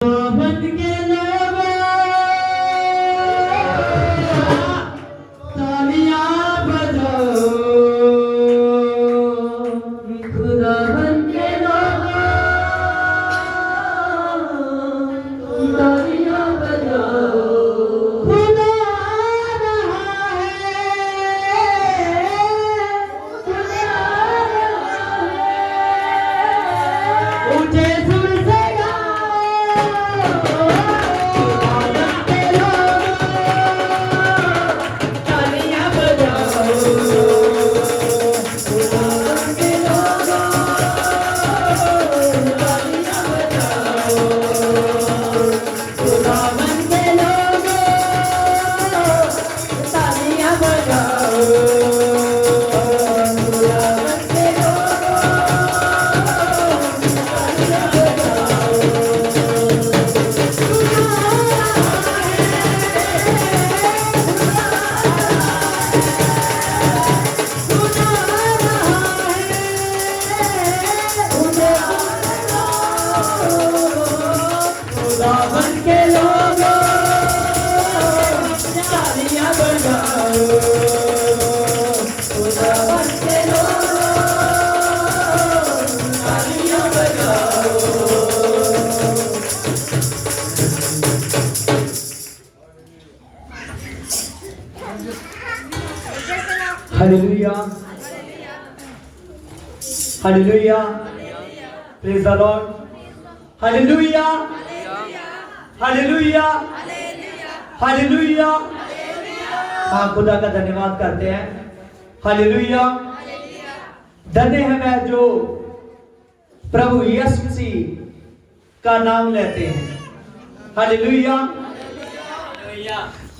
बन के लोगों तालियां बजाओ, खुदा बन के लोगों तालियां बजाओ। खुदा आ रहा है, खुदा आ रहा है, ऊंचे सुर से hallelujah, hallelujah, praise the Lord, hallelujah, hallelujah, hallelujah. हाँ, खुदा का धन्यवाद करते हैं। हालेलुया। धन्य है मैं जो प्रभु यीशु मसीह का नाम लेते हैं। हालेलुया।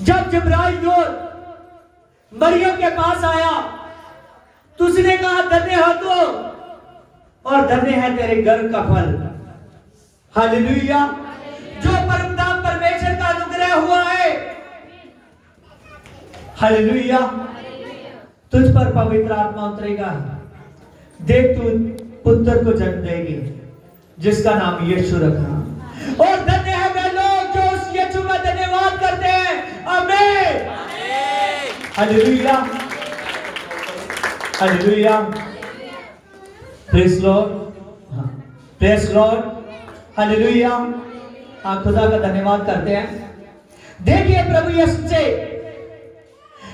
जब जिब्राइल मरियम के पास आया तो उसने कहा धन्य हो तो, और धन्य है तेरे गर्भ का फल। हालेलुया। जो परमपिता परमेश्वर का अनुग्रह हुआ है, हालेलुया, तुझ पर पवित्र आत्मा उतरेगा। देख तू पुत्र को जन्म देगी जिसका नाम यीशु रखना। और धन्य है वे लोग जो उस यीशु का धन्यवाद करते हैं। आमीन। Hallelujah, hallelujah, praise Lord, praise Lord, hallelujah. हाँ, खुदा का धन्यवाद करते हैं। देखिए, प्रभु यीशु से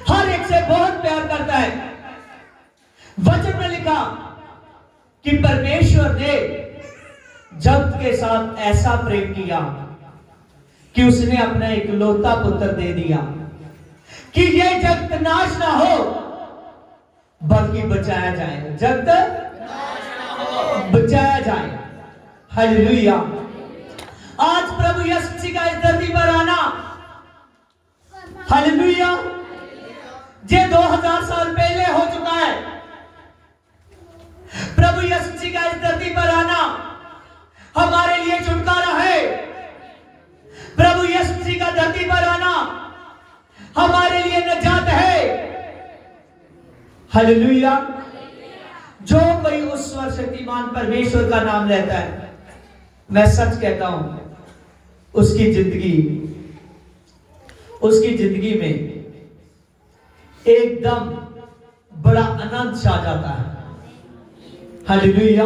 हर एक से बहुत प्यार करता है। वचन में लिखा कि परमेश्वर ने जगत के साथ ऐसा प्रेम किया कि उसने अपना इकलौता पुत्र दे दिया कि ये जगत नाश ना हो बल्कि बचाया जाए। जगत बचाया जाए। हालेलुया। आज प्रभु यीशु मसीह का इस धरती पर आना, हालेलुया, ये 2000 साल पहले हो चुका है। प्रभु यीशु मसीह का इस धरती पर आना हमारे लिए छुटकारा है। प्रभु यीशु मसीह का धरती पर आना हमारे लिए निजात है। हालेलुया। जो कोई उस सर्वशक्तिमान परमेश्वर का नाम लेता है, मैं सच कहता हूं, उसकी जिंदगी में एकदम बड़ा आनंद छा जाता है। हालेलुया।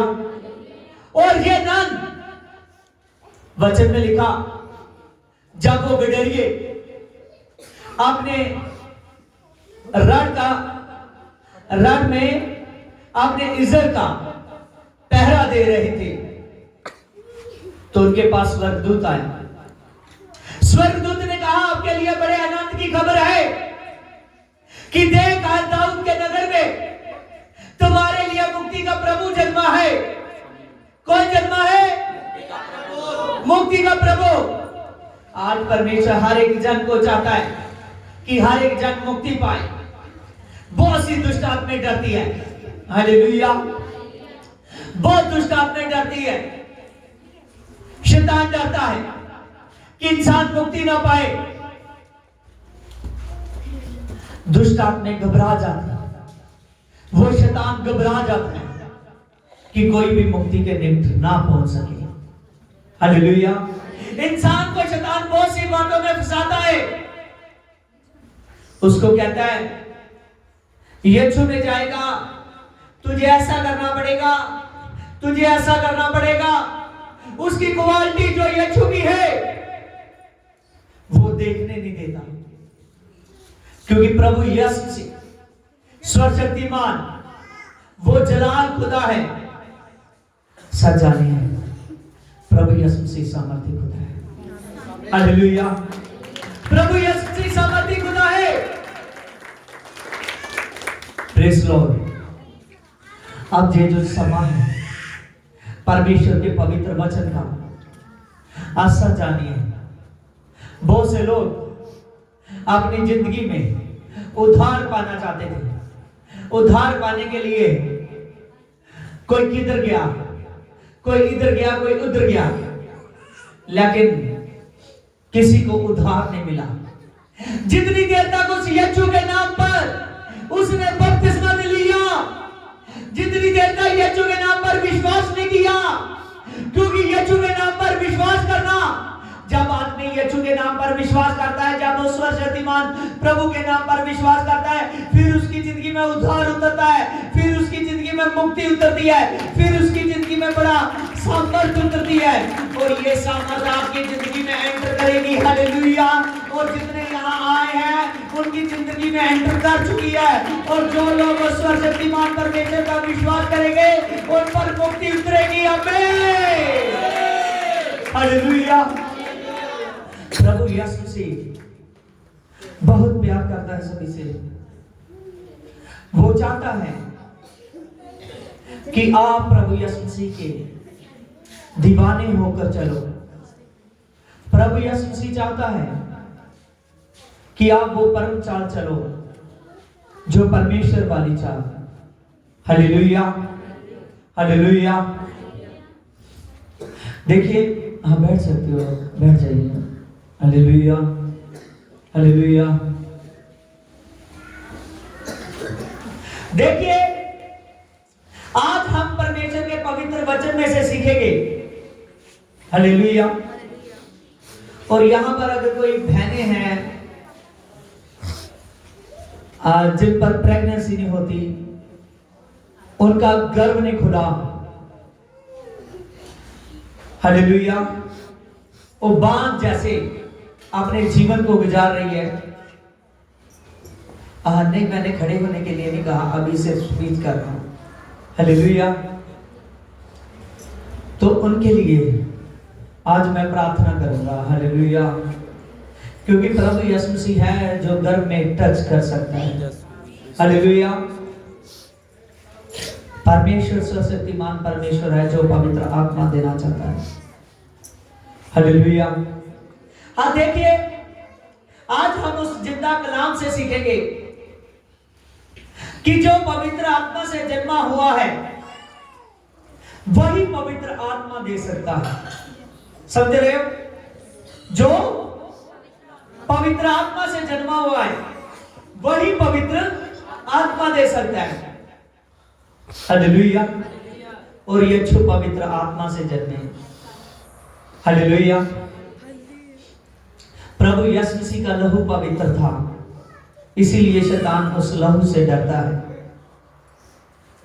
और ये आनंद वचन में लिखा, जब वो गडरिए अपने रण में अपने इज़राइल का पहरा दे रहे थे तो उनके पास स्वर्गदूत आए। स्वर्गदूत ने कहा, आपके लिए बड़े आनंद की खबर है कि देख, आज दाऊद के नगर में तुम्हारे लिए मुक्ति का प्रभु जन्मा है। कौन जन्मा है? मुक्ति का प्रभु। आज परमेश्वर हर एक जन को चाहता है कि हर एक जन मुक्ति पाए। बहुत सी दुष्ट आत्माएं डरती है। हालेलुया। बहुत दुष्ट आत्माएं डरती है। शैतान डरता है कि इंसान मुक्ति ना पाए। दुष्ट आत्माएं घबरा जाती है। वो शैतान घबरा जाता है कि कोई भी मुक्ति के निकट ना पहुंच सके। हालेलुया। इंसान को शैतान बहुत सी बातों में फंसाता है। उसको कहता है यीशु में जाएगा, तुझे ऐसा करना पड़ेगा, तुझे ऐसा करना पड़ेगा। उसकी क्वालिटी जो यीशु की है वो देखने नहीं देता, क्योंकि प्रभु यीशु सर्वशक्तिमान, वो जलाल खुदा है, सच्चाई है। प्रभु यीशु मसीह सामर्थी खुदा है। हालेलुया। प्रभु यीशु मसीह सामर्थी खुदा है। Praise Lord. अब ये जो समय है परमेश्वर के पवित्र वचन का, आशा जानिए बहुत से लोग अपनी जिंदगी में उद्धार पाना चाहते थे। उद्धार पाने के लिए कोई किधर गया, कोई इधर गया, कोई उधर गया, लेकिन किसी को उद्धार नहीं मिला। जितनी देर तक उस यीशु के नाम पर उसने बपतिस्मा नहीं लिया, जितनी देर तक यीशु के नाम पर विश्वास नहीं किया, क्योंकि यीशु के नाम पर विश्वास करना, जब आदमी यीशु के नाम पर विश्वास करता है, जब वो सर्वशक्तिमान प्रभु के नाम पर विश्वास करता है, फिर उसकी जिंदगी में उद्धार उतरता है, फिर उसकी जिंदगी में मुक्ति उतरती है, फिर उसकी जिंदगी में बड़ा सामर्थ्य उतरती है, और ये सामर्थ्य आपकी जिंदगी में एंटर करेगी। हालेलुया। और जितने यहाँ आए हैं उनकी जिंदगी में एंटर कर चुकी है, और जो लोग सर्वशक्तिमान परमेश्वर का विश्वास करेंगे उन पर मुक्ति उतरेगी। आमीन। हालेलुया। प्रभु यीशु मसीह बहुत प्यार करता है सभी से। वो चाहता है कि आप प्रभु यीशु मसीह के दीवाने होकर चलो। प्रभु यीशु मसीह चाहता है कि आप वो परम चाल चलो जो परमेश्वर वाली चाल। हालेलुया। हालेलुया। देखिए, हाँ बैठ सकते हो, बैठ जाइए। हालेलुया। हालेलुया। देखिए, आज हम परमेश्वर के पवित्र वचन में से सीखेंगे। हालेलुया। और यहां पर अगर कोई बहनें हैं जिन पर प्रेगनेंसी नहीं होती, उनका गर्भ नहीं खुला, हालेलुया, वो बांझ जैसे अपने जीवन को गुजार रही है। नहीं, मैंने खड़े होने के लिए नहीं कहा, अभी से स्पीच कर रहा हूं। हालेलुया। तो उनके लिए आज मैं प्रार्थना करूंगा। हालेलुया। क्योंकि प्रभु यीशु मसीह है जो गर्भ में टच कर सकता है। हालेलुया। परमेश्वर सर्वशक्तिमान परमेश्वर है जो पवित्र आत्मा देना चाहता है। हालेलुया। हाँ, देखिए, आज हम उस जिंदा कलाम से सीखेंगे कि जो पवित्र आत्मा से जन्मा हुआ है वही पवित्र आत्मा दे सकता है। समझ रहे हो? जो पवित्र आत्मा से जन्मा हुआ है वही पवित्र आत्मा दे सकता है। हालेलुया। और ये छो पवित्र आत्मा से जन्मे। हालेलुया। प्रभु यीशु मसीह का लहू पवित्र था, इसीलिए शैतान उस लहू से डरता है।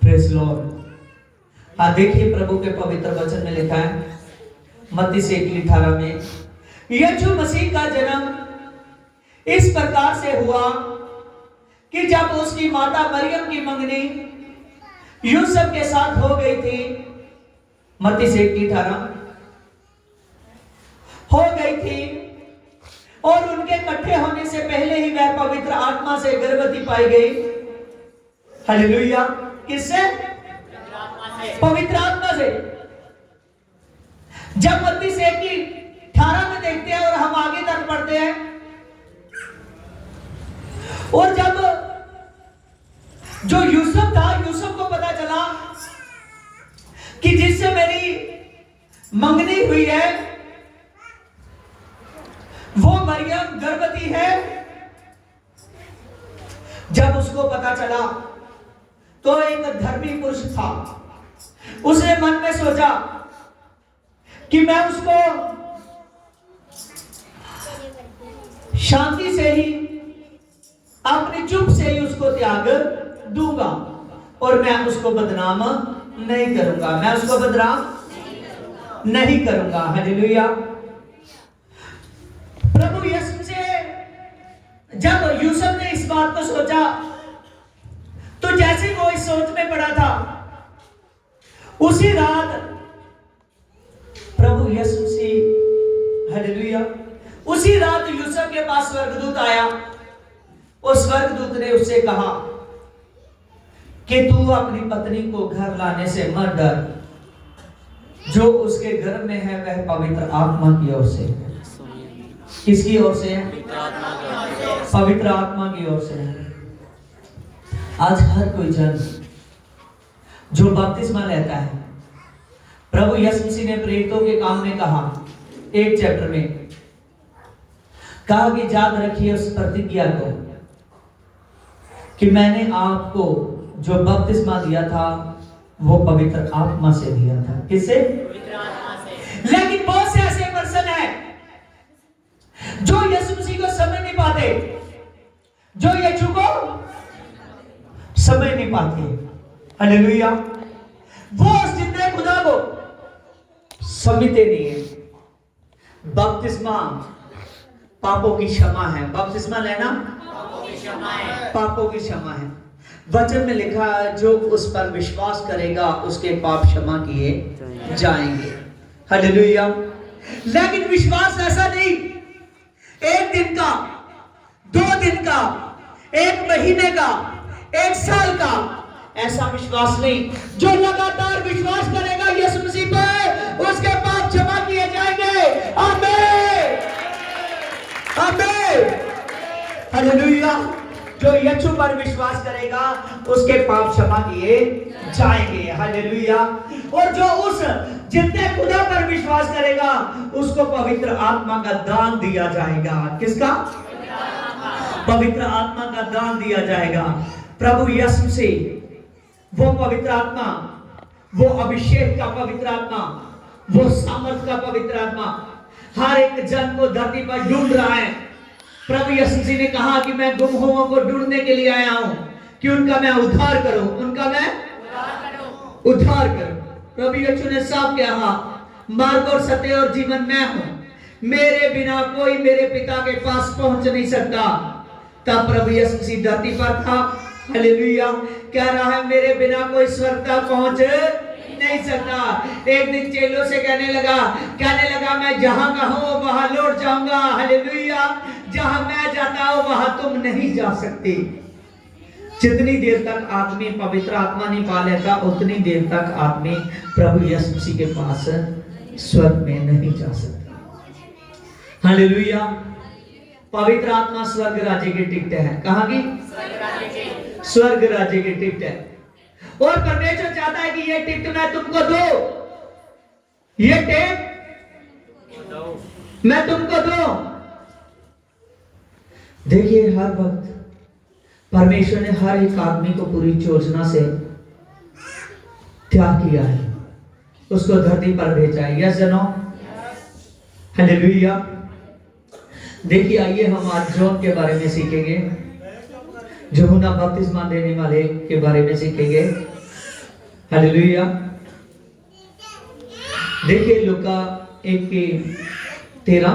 Praise Lord. हाँ, देखिए, प्रभु के पवित्र वचन में लिखा है मत्ती 1:18 में, यीशु मसीह का जन्म इस प्रकार से हुआ कि जब उसकी माता मरियम की मंगनी यूसुफ के साथ हो गई थी, मत्ती 1:18 हो गई थी, और उनके इकट्ठे होने से पहले ही वह पवित्र आत्मा से गर्भवती पाई गई। हालेलुया। किससे? पवित्र आत्मा से। जब मत्ती 1:18 में देखते हैं और हम आगे तक पढ़ते हैं, और जब जो यूसुफ था, यूसुफ को पता चला कि जिससे मेरी मंगनी हुई है वो मरियम गर्भवती है, जब उसको पता चला तो एक धर्मी पुरुष था, उसने मन में सोचा कि मैं उसको शांति से ही, अपनी चुप से ही उसको त्याग दूंगा और मैं उसको बदनाम नहीं करूंगा, मैं उसको बदनाम नहीं करूंगा। हालेलुया। प्रभु यीशु से जब यूसुफ ने इस बात को सोचा, तो जैसे वो इस सोच में पड़ा था, उसी रात प्रभु यीशु से, हालेलुया, उसी रात यूसुफ के पास स्वर्गदूत आया। उस स्वर्गदूत ने उससे कहा कि तू अपनी पत्नी को घर लाने से मत डर, जो उसके गर्भ में है वह पवित्र आत्मा की ओर से है। किसकी ओर से है? पवित्र आत्मा की ओर से है। आज हर कोई जन जो बपतिस्मा लेता है, प्रभु यीशु मसीह ने प्रेरितों के काम में कहा, 1 चैप्टर में कहा कि याद रखिए उस प्रतिज्ञा को कि मैंने आपको जो बपतिस्मा दिया था वो पवित्र आत्मा से दिया था। किससे? लेकिन बहुत से ऐसे पर्सन है जो यीशु मसीह को समझ नहीं पाते, जो यीशु को समझ नहीं पाते। हालेलुया। वो उस जिंदे खुदा को समझते नहीं है। बपतिस्मा पापों की क्षमा है। बपतिस्मा लेना पापों की क्षमा है। वचन में लिखा है जो उस पर विश्वास करेगा उसके पाप क्षमा किए जाएंगे। हालेलुया। लेकिन विश्वास ऐसा नहीं 1 दिन का, 2 दिन का, 1 महीने का, 1 साल का, ऐसा विश्वास नहीं। जो लगातार विश्वास करेगा यीशु मसीह पर, उसके पाप क्षमा किए जाएंगे। आमीन, आमीन, हालेलुया। जो यीशु पर विश्वास करेगा उसके पाप क्षमा किए जाएंगे। हालेलुया। और जो उस जितने खुदा पर विश्वास करेगा उसको पवित्र आत्मा का दान दिया जाएगा। किसका? पवित्र आत्मा का दान दिया जाएगा। प्रभु यीशु से वो पवित्र आत्मा, वो अभिषेक का पवित्र आत्मा, वो सामर्थ का पवित्र आत्मा हर एक जन को धरती पर ढूंढ रहा है। प्रभु यीशु मसीह ने कहा कि मैं गुम हुओं को ढूंढने के लिए आया हूं कि उनका मैं उद्धार करूं, उनका मैं उद्धार करूं। प्रभु यीशु ने साफ कहा, मार्ग और सत्य और जीवन मैं हूं, मेरे बिना कोई मेरे पिता के पास पहुंच नहीं सकता। तब प्रभु यीशु मसीह धरती पर था। हालेलुया। कह रहा है मेरे बिना कोई स्वर्ग तक पहुंच नहीं सकता। एक दिन चेलों से कहने लगा मैं जहां का हूं वहां लौट जाऊंगा। हालेलुया। जहां मैं जाता हूं वहां तुम नहीं जा सकते। जितनी देर तक आदमी पवित्र आत्मा नहीं पा लेता उतनी देर तक आदमी प्रभु यीशु मसीह के पास स्वर्ग में नहीं जा सकता। हालेलुया। पवित्र आत्मा स्वर्ग राज्य की टिकट है। कहां की? स्वर्ग राज्य की टिकट है। और परमेश्वर चाहता है कि ये टिकट मैं तुमको दो, ये टिकट मैं तुमको दो। देखिए हर वक्त परमेश्वर ने हर एक आदमी को पूरी योजना से त्याग किया है, उसको धरती पर भेजा है। यस या नो? हालेलुया। देखिए आइए हम आज जॉन के बारे में सीखेंगे, यूहन्ना बपतिस्मा देने वाले के बारे में सीखेंगे। हालेलुया। देखिए लूका 1:13।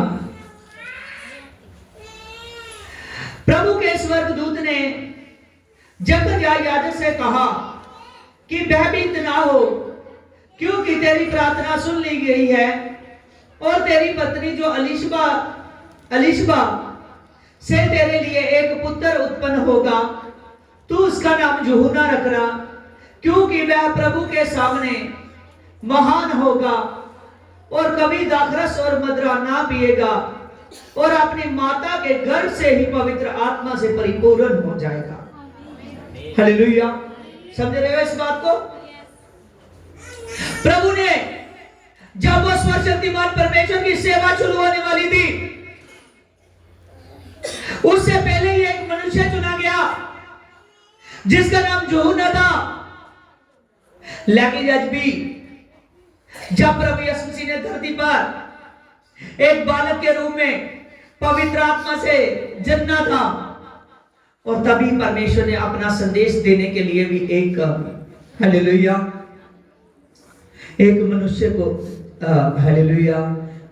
प्रभु के स्वर्गदूत ने जकरयाह याजक से कहा कि भयभीत ना हो, क्योंकि तेरी प्रार्थना सुन ली गई है और तेरी पत्नी जो अलीशबा से तेरे लिए एक पुत्र उत्पन्न होगा। तू उसका नाम यूहन्ना रखना, क्योंकि वह प्रभु के सामने महान होगा और कभी दाखरस और मदिरा ना पिएगा और अपनी माता के गर्भ से ही पवित्र आत्मा से परिपूर्ण हो जाएगा। हालेलुया। समझ रहे हो इस बात को? प्रभु ने जब वो सर्वशक्तिमान परमेश्वर की सेवा शुरू होने वाली थी, उससे पहले ही एक मनुष्य चुना गया जिसका नाम यूहन्ना था। लेकिन आज भी जब प्रभु यीशु मसीह ने धरती पर एक बालक के रूप में पवित्र आत्मा से जनना था। और तभी परमेश्वर ने अपना संदेश देने के लिए भी एक हालेलुया एक मनुष्य को हालेलुया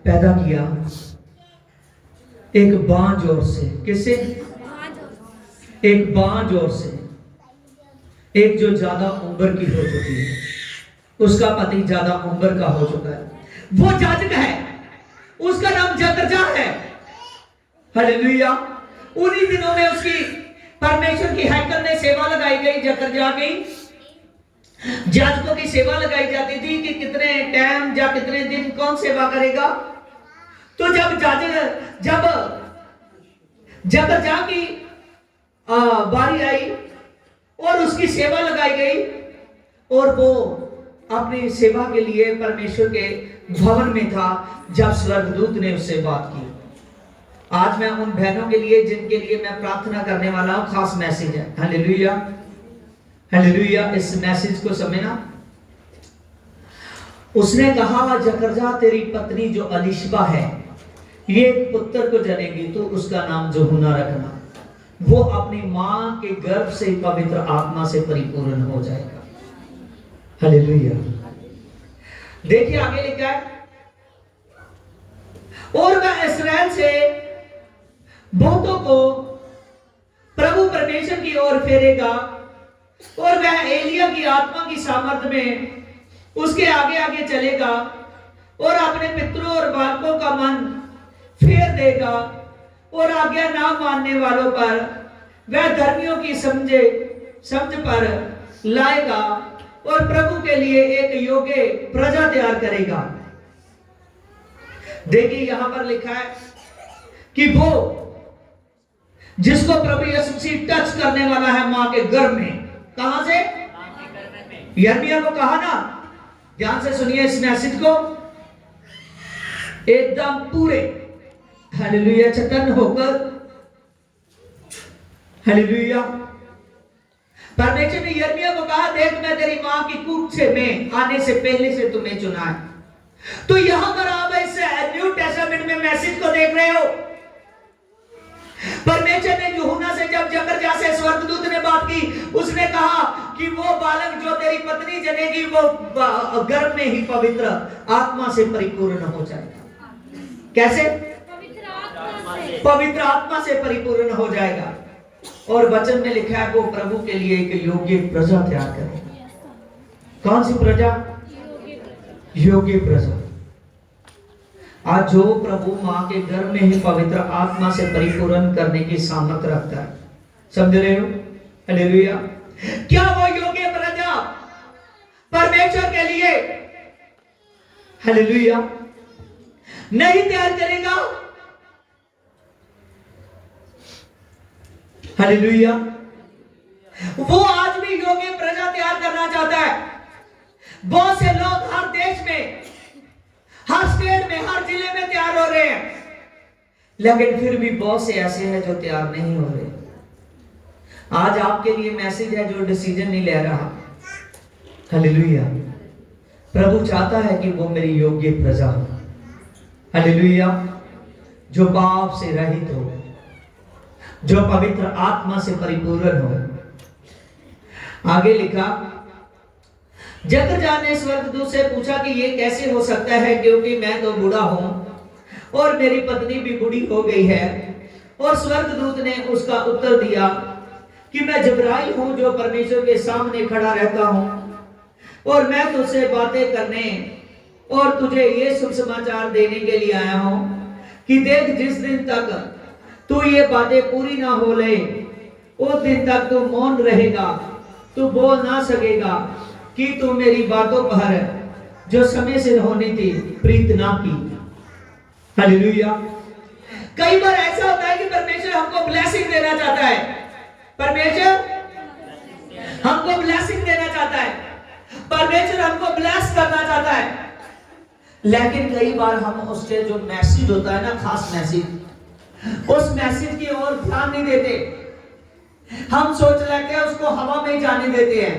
पैदा किया, एक बांझ ओर से। किससे? एक बांझ ओर से, एक जो ज्यादा उम्र की हो चुकी है, उसका पति ज्यादा उम्र का हो चुका है, वो याजक है, उसका नाम जकरजा है। हालेलुया। उन्हीं दिनों में उसकी परमेश्वर की हैकल में सेवा लगाई गई, जकरजा की याजकों की सेवा लगाई जाती थी कि कितने टाइम या कितने दिन कौन सेवा करेगा। तो जब जकरजा की बारी आई और उसकी सेवा लगाई गई और वो अपनी सेवा के लिए परमेश्वर के भवन में था, जब स्वर्गदूत ने उससे बात की। आज मैं उन बहनों के लिए जिनके लिए मैं प्रार्थना करने वाला हूं, खास मैसेज है। Hallelujah hallelujah. इस मैसेज को समझना। उसने कहा, जकरजा तेरी पत्नी जो अलिशबा है ये एक पुत्र को जनेगी, तो उसका नाम यूहन्ना रखना, वो अपनी मां के गर्भ से पवित्र आत्मा से परिपूर्ण हो जाएगा। हालेलुया। देखिए आगे लिखा है, और वह इस्राएल से बहुतों को प्रभु परमेश्वर की ओर फेरेगा, और वह एलिया की आत्मा की सामर्थ में उसके आगे आगे चलेगा और अपने पितरों और बालकों का मन फेर देगा, और आज्ञा ना मानने वालों पर वह धर्मियों की समझ पर लाएगा, और प्रभु के लिए एक योग्य प्रजा तैयार करेगा। देखिए यहां पर लिखा है कि वो जिसको प्रभु यीशु मसीह टच करने वाला है मां के गर्भ में। कहां से? यिर्मयाह को कहा ना, ध्यान से सुनिए इस मैसेज को, एकदम पूरे हालेलुया चेतन होकर। हालेलुया। परमेश्वर ने यिर्मयाह को कहा, देख मैं तेरी मां की कूख से में आने से पहले से तुम्हें चुना है। तो यहां पर आप इस न्यू टेस्टामेंट में मैसेज को देख रहे हो। परमेश्वर ने यूहन्ना से जब जकरजा से स्वर्गदूत ने बात की, उसने कहा कि वो बालक जो तेरी पत्नी जनेगी वो गर्भ में ही पवित्र आत्मा से परिपूर्ण हो जाएगा। कैसे? पवित्र आत्मा से परिपूर्ण हो जाएगा। और वचन में लिखा है वो प्रभु के लिए एक योग्य प्रजा तैयार करेगा। कौन सी प्रजा? योग्य प्रजा। आज जो प्रभु मां के गर्भ में ही पवित्र आत्मा से परिपूर्ण करने की सामर्थ रखता है, समझ रहे हो? हालेलुया। क्या वो योग्य प्रजा परमेश्वर के लिए हालेलुया नहीं तैयार करेगा? हालेलुया। वो आज भी योग्य प्रजा तैयार करना चाहता है। बहुत से लोग हर देश में, हर स्टेट में, हर जिले में तैयार हो रहे हैं, लेकिन फिर भी बहुत से ऐसे हैं जो तैयार नहीं हो रहे। आज आपके लिए मैसेज है जो डिसीजन नहीं ले रहा। हालेलुया। प्रभु चाहता है कि वो मेरी योग्य प्रजा हो। हालेलुया। जो पाप से रहित हो, जो पवित्र आत्मा से परिपूर्ण हो। आगे लिखा, जकरजा ने स्वर्गदूत से पूछा कि ये कैसे हो सकता है, क्योंकि मैं तो बूढ़ा हूं और मेरी पत्नी भी बूढ़ी हो गई है। और स्वर्गदूत ने उसका उत्तर दिया कि मैं जिब्राइल हूं जो परमेश्वर के सामने खड़ा रहता हूं, और मैं तुझसे बातें करने और तुझे ये शुभ समाचार देने के लिए आया हूं कि देख, जिस दिन तक तू ये बातें पूरी ना हो ले, उस दिन तक तू मौन रहेगा, तू बोल ना सकेगा कि तू मेरी बातों पर जो समय से होनी थी प्रीत ना की। हालेलुया। कई बार ऐसा होता है कि परमेश्वर हमको ब्लेसिंग देना चाहता है, परमेश्वर हमको ब्लेसिंग देना चाहता है, परमेश्वर हमको ब्लेस करना चाहता है, लेकिन कई बार हम उसके जो मैसेज होता है ना, खास मैसेज, उस मैसेज की ओर ध्यान नहीं देते। हम सोच लेते हैं उसको हवा में ही जाने देते हैं।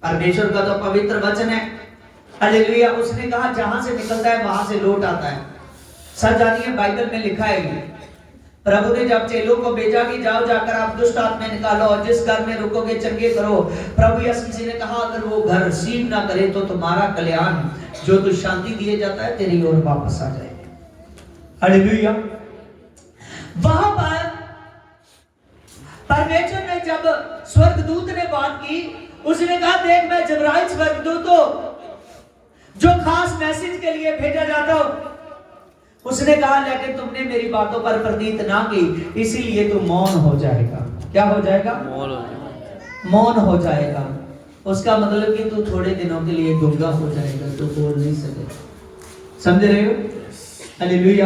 परमेश्वर का तो पवित्र वचन है, हालेलुया, उसने कहा जहां से निकलता है वहां से लौट आता है। सर जानिए बाइबल में लिखा है, प्रभु ने जब चेलों को भेजा कि जाओ जाकर आप दुष्ट आत्माएं निकालो और जिस घर में रुकोगे चंगे करो। प्रभु यीशु मसीह ने कहा अगर वो घर रिसीव ना करे तो तुम्हारा कल्याण जो तो शांति दिए जाता है तेरी ओर वापस आ जाएगा। हालेलुया। वहां पर परमेश्वर ने जब स्वर्गदूत ने बात की, उसने कहा देख मैं जिब्राइल स्वर्गदूत हूं जो खास मैसेज के लिए भेजा जाता हूं। उसने कहा लेकिन तुमने मेरी बातों पर प्रतीत ना की, इसीलिए तू मौन हो जाएगा। क्या हो जाएगा? मौन हो जाएगा। उसका मतलब कि तू थोड़े दिनों के लिए गूंगा हो जाएगा, तू बोल नहीं सकेगा। समझ रहे हो? हालेलुया।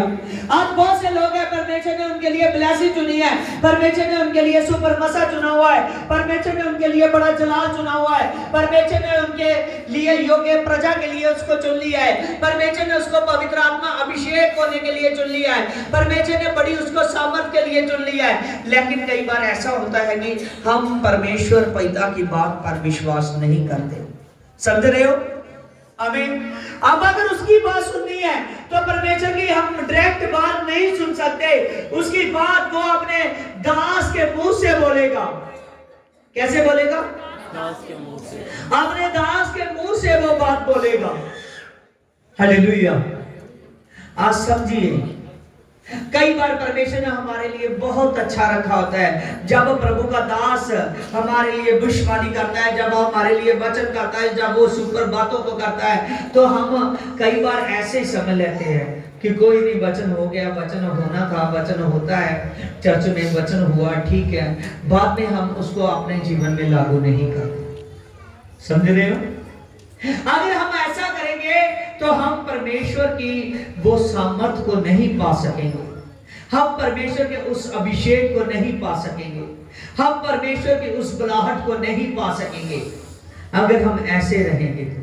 आज बहुत से लोग हैं, परमेश्वर ने उनके लिए ब्लेसिंग चुनी है, परमेश्वर ने उनके लिए सुपर मसा चुना हुआ है, परमेश्वर ने उनके लिए बड़ा जलाल चुना हुआ है, परमेश्वर ने उनके लिए योग्य प्रजा के लिए उसको चुन लिया है, परमेश्वर ने उसको पवित्र आत्मा अभिषेक होने के लिए चुन लिया है, परमेश्वर ने बड़ी उसको सामर्थ के लिए चुन लिया है। लेकिन कई बार ऐसा होता है कि हम परमेश्वर पिता की बात पर विश्वास नहीं करते। समझ रहे हो? आमीन। अब अगर उसकी बात सुननी है तो परमेश्वर की हम डायरेक्ट बात नहीं सुन सकते, उसकी बात वो अपने दास के मुंह से बोलेगा। कैसे बोलेगा? दास के मुंह से। अपने दास के मुंह से वो बात बोलेगा। हालेलुया। आज समझिए, कई बार परमेश्वर ने हमारे लिए बहुत अच्छा रखा होता है। जब प्रभु का दास हमारे लिए भविष्यवाणी करता है, जब हमारे लिए वचन करता है, जब वो सुपर बातों को करता है, तो हम कई बार ऐसे समझ लेते हैं कि कोई नहीं, वचन हो गया, वचन होना था, वचन होता है, चर्च में वचन हुआ, ठीक है। बाद में हम उसको अपने जीवन में लागू नहीं करते। समझ रहे हो? अगर हम ऐसा करेंगे तो हम परमेश्वर की वो सामर्थ को नहीं पा सकेंगे, हम परमेश्वर के उस अभिषेक को नहीं पा सकेंगे, हम परमेश्वर की उस बुलाहट को नहीं पा सकेंगे अगर हम ऐसे रहेंगे तो।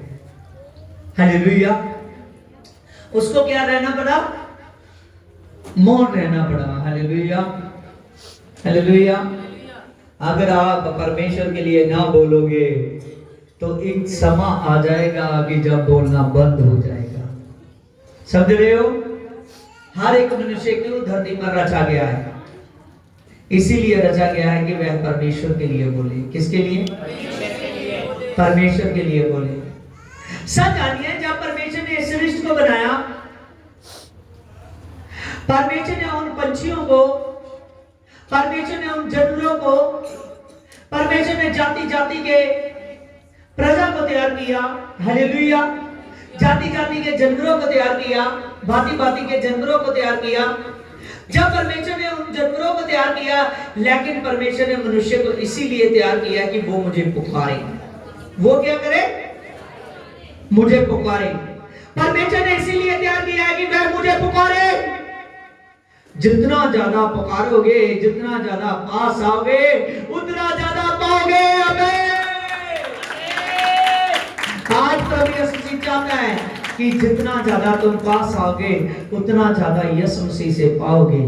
हालेलुया। उसको क्या रहना पड़ा? मौन रहना पड़ा। हालेलुया। हालेलुया। अगर आप परमेश्वर के लिए ना बोलोगे तो एक समय आ जाएगा कि जब बोलना बंद हो जाएगा। समझ रहे हो? हर एक मनुष्य को धरती पर रचा गया है, इसीलिए रचा गया है कि वह परमेश्वर के लिए बोले। किसके लिए? परमेश्वर के लिए बोले। सच जानिए, जब परमेश्वर ने इस सृष्टि को बनाया, परमेश्वर ने उन पंछियों को, परमेश्वर ने उन जानवरों को, परमेश्वर ने जाति जाति के प्रजा को तैयार किया। हालेलुया। जाति जाति के जानवरों को तैयार किया, भांति भांति के जानवरों को तैयार किया। जब परमेश्वर ने उन जानवरों को तैयार किया, लेकिन परमेश्वर ने मनुष्य को इसीलिए तैयार किया कि वो मुझे पुकारे। वो क्या करे? मुझे पुकारे। परमेश्वर ने इसीलिए तैयार किया है कि वह मुझे पुकारे। जितना ज्यादा पुकारोगे, जितना ज्यादा पास आओगे, उतना ज्यादा पाओगे। आमीन। आज प्रभु यीशु मसीह चाहता है कि जितना ज्यादा तुम पास आओगे, उतना ज्यादा यीशु मसीह से पाओगे।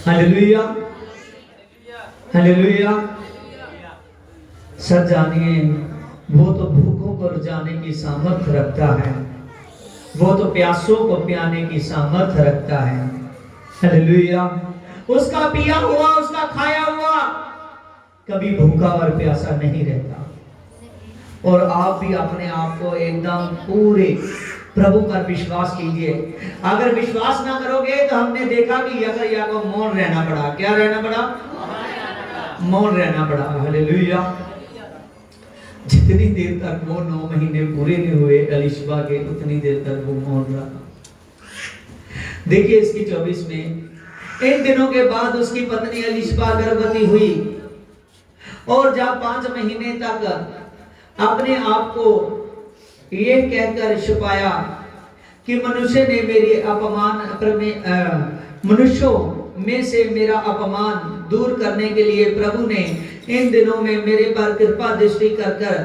हालेलुया। हालेलुया। सच जानिए, वो तो भूखों को रुलाने की सामर्थ रखता है, वो तो प्यासों को पियाने की सामर्थ रखता है। हालेलुया। उसका पिया हुआ, उसका खाया हुआ कभी भूखा और प्यासा नहीं रहता। और आप भी अपने आप को एकदम पूरे प्रभु पर विश्वास कीजिए। अगर विश्वास ना करोगे तो हमने देखा कि यकरया को मौन रहना पड़ा। क्या रहना पड़ा? मौन रहना पड़ा। हालेलुया। जितनी देर तक वो 9 महीने पूरे नहीं हुए एलिशबा के, उतनी देर तक वो मौन रहा। देखिए इसकी 24 में, इन दिनों के बाद उसकी पत्नी एलिशबा गर्भवती हुई और जब 5 महीने तक अपने आप को ये कहकर छुपाया कि मनुष्य ने मेरे अपमान, मनुष्यों में से मेरा अपमान दूर करने के लिए प्रभु ने इन दिनों में मेरे पर कृपा दृष्टि कर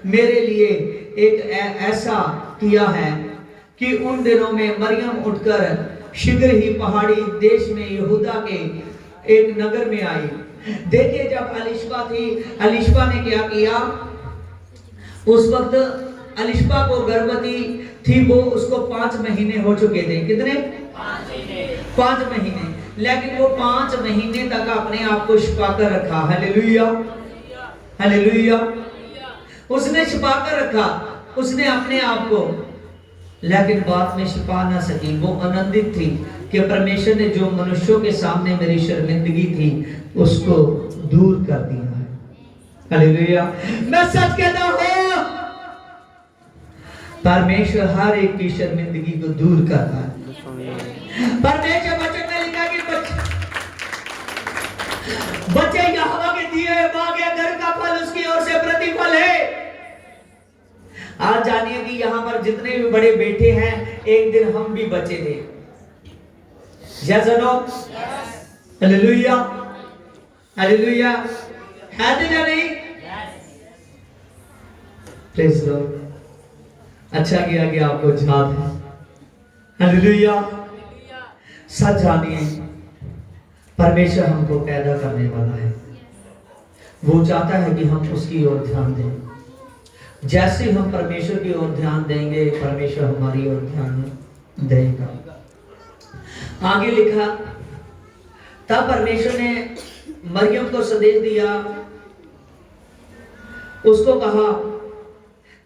मेरे लिए एक ऐसा किया है कि उन दिनों में मरियम उठकर शीघ्र ही पहाड़ी देश में यहूदा के एक नगर में आई। देखिए जब एलिशबा थी, एलिशबा ने क्या किया? उस वक्त एलिशबा को गर्भवती थी वो उसको 5 महीने हो चुके थे। कितने? 5 महीने। लेकिन वो 5 महीने तक अपने आप को छिपा कर रखा। Hallelujah, hallelujah. उसने छिपा कर रखा, उसने अपने आप को, लेकिन बाद में छिपा ना सकी। वो आनंदित थी कि परमेश्वर ने जो मनुष्यों के सामने मेरी शर्मिंदगी थी उसको दूर कर दिया है। हालेलुया। मैं सच कहता हूं, परमेश्वर हर एक की शर्मिंदगी को दूर करता है। परमेश्वर वचन में लिखा कि बच्चे यहोवा के दिए मांगे, घर का फल उसकी ओर से प्रतिफल है। आज जानिए कि यहां पर जितने भी बड़े बेटे हैं, एक दिन हम भी बच्चे थे। यस और नो? Hallelujah, hallelujah. है तो या नहीं? Praise Lord. अच्छा किया कि आपको याद है। हालेलुया। सच जानिए, परमेश्वर हमको पैदा करने वाला है। वो चाहता है कि हम उसकी ओर ध्यान दें। जैसे हम परमेश्वर की ओर ध्यान देंगे, परमेश्वर हमारी ओर ध्यान देगा। आगे लिखा, तब परमेश्वर ने मरियम को संदेश दिया, उसको कहा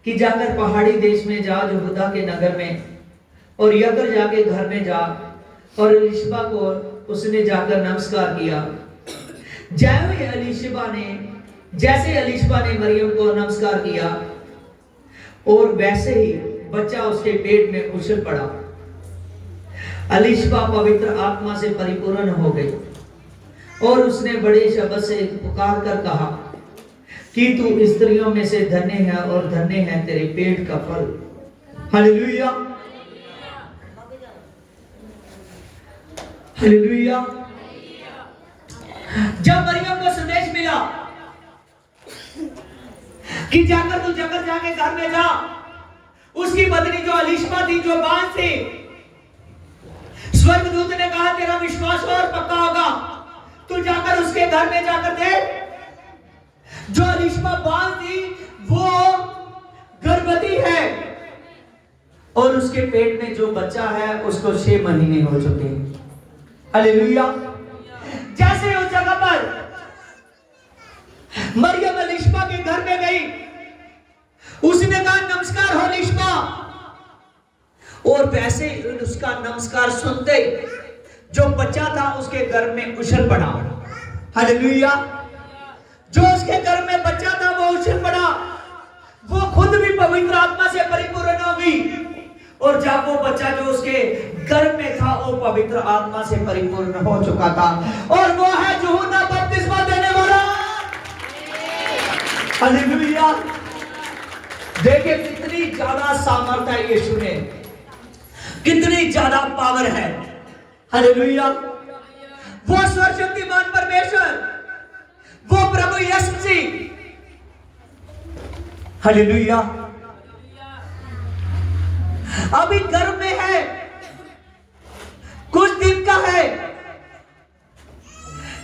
कि जाकर पहाड़ी देश में जा, यहूदा के नगर में, और यकर जाके घर में जा। और एलीशबा को उसने जाकर नमस्कार किया। जैसे एलीशबा ने मरियम को नमस्कार किया, और वैसे ही बच्चा उसके पेट में उछल पड़ा। एलीशबा पवित्र आत्मा से परिपूर्ण हो गई, और उसने बड़े शब्द से पुकार कर कहा कि तू स्त्रियों में से धन्य है, और धन्य है तेरे पेट का फल। Hallelujah, hallelujah. जब मरियम को संदेश मिला कि जाकर जाके घर में जा, उसकी पत्नी जो एलीशबा थी, जो बांझ थी, स्वर्गदूत ने कहा तेरा विश्वास और पक्का होगा, तू जाकर उसके घर में जाकर देख। जो एलीशबा बांझ थी वो गर्भवती है, और उसके पेट में जो बच्चा है उसको 6 महीने हो चुके हैं। हालेलुया। जैसे उस जगह पर मरियम एलीशबा के घर में गई, उसने कहा नमस्कार हो एलीशबा, और वैसे उसका नमस्कार सुनते जो बच्चा था उसके घर में उछल पड़ा। हालेलुया। जो उसके घर में बच्चा था वो उछल पड़ा, वो खुद भी पवित्र आत्मा से परिपूर्ण हो गई, और जब वो बच्चा जो उसके गर्भ में था वो पवित्र आत्मा से परिपूर्ण हो चुका था, और वो है यूहन्ना बपतिस्मा देने वाला। हालेलुया। देखिए कितनी ज्यादा सामर्थ है यीशु में, कितनी ज्यादा पावर है। हालेलुया। वो सर्वशक्तिमान परमेश्वर, वो प्रभु यीशु मसीह। हालेलुया। अभी गर्भ में है, कुछ दिन का है,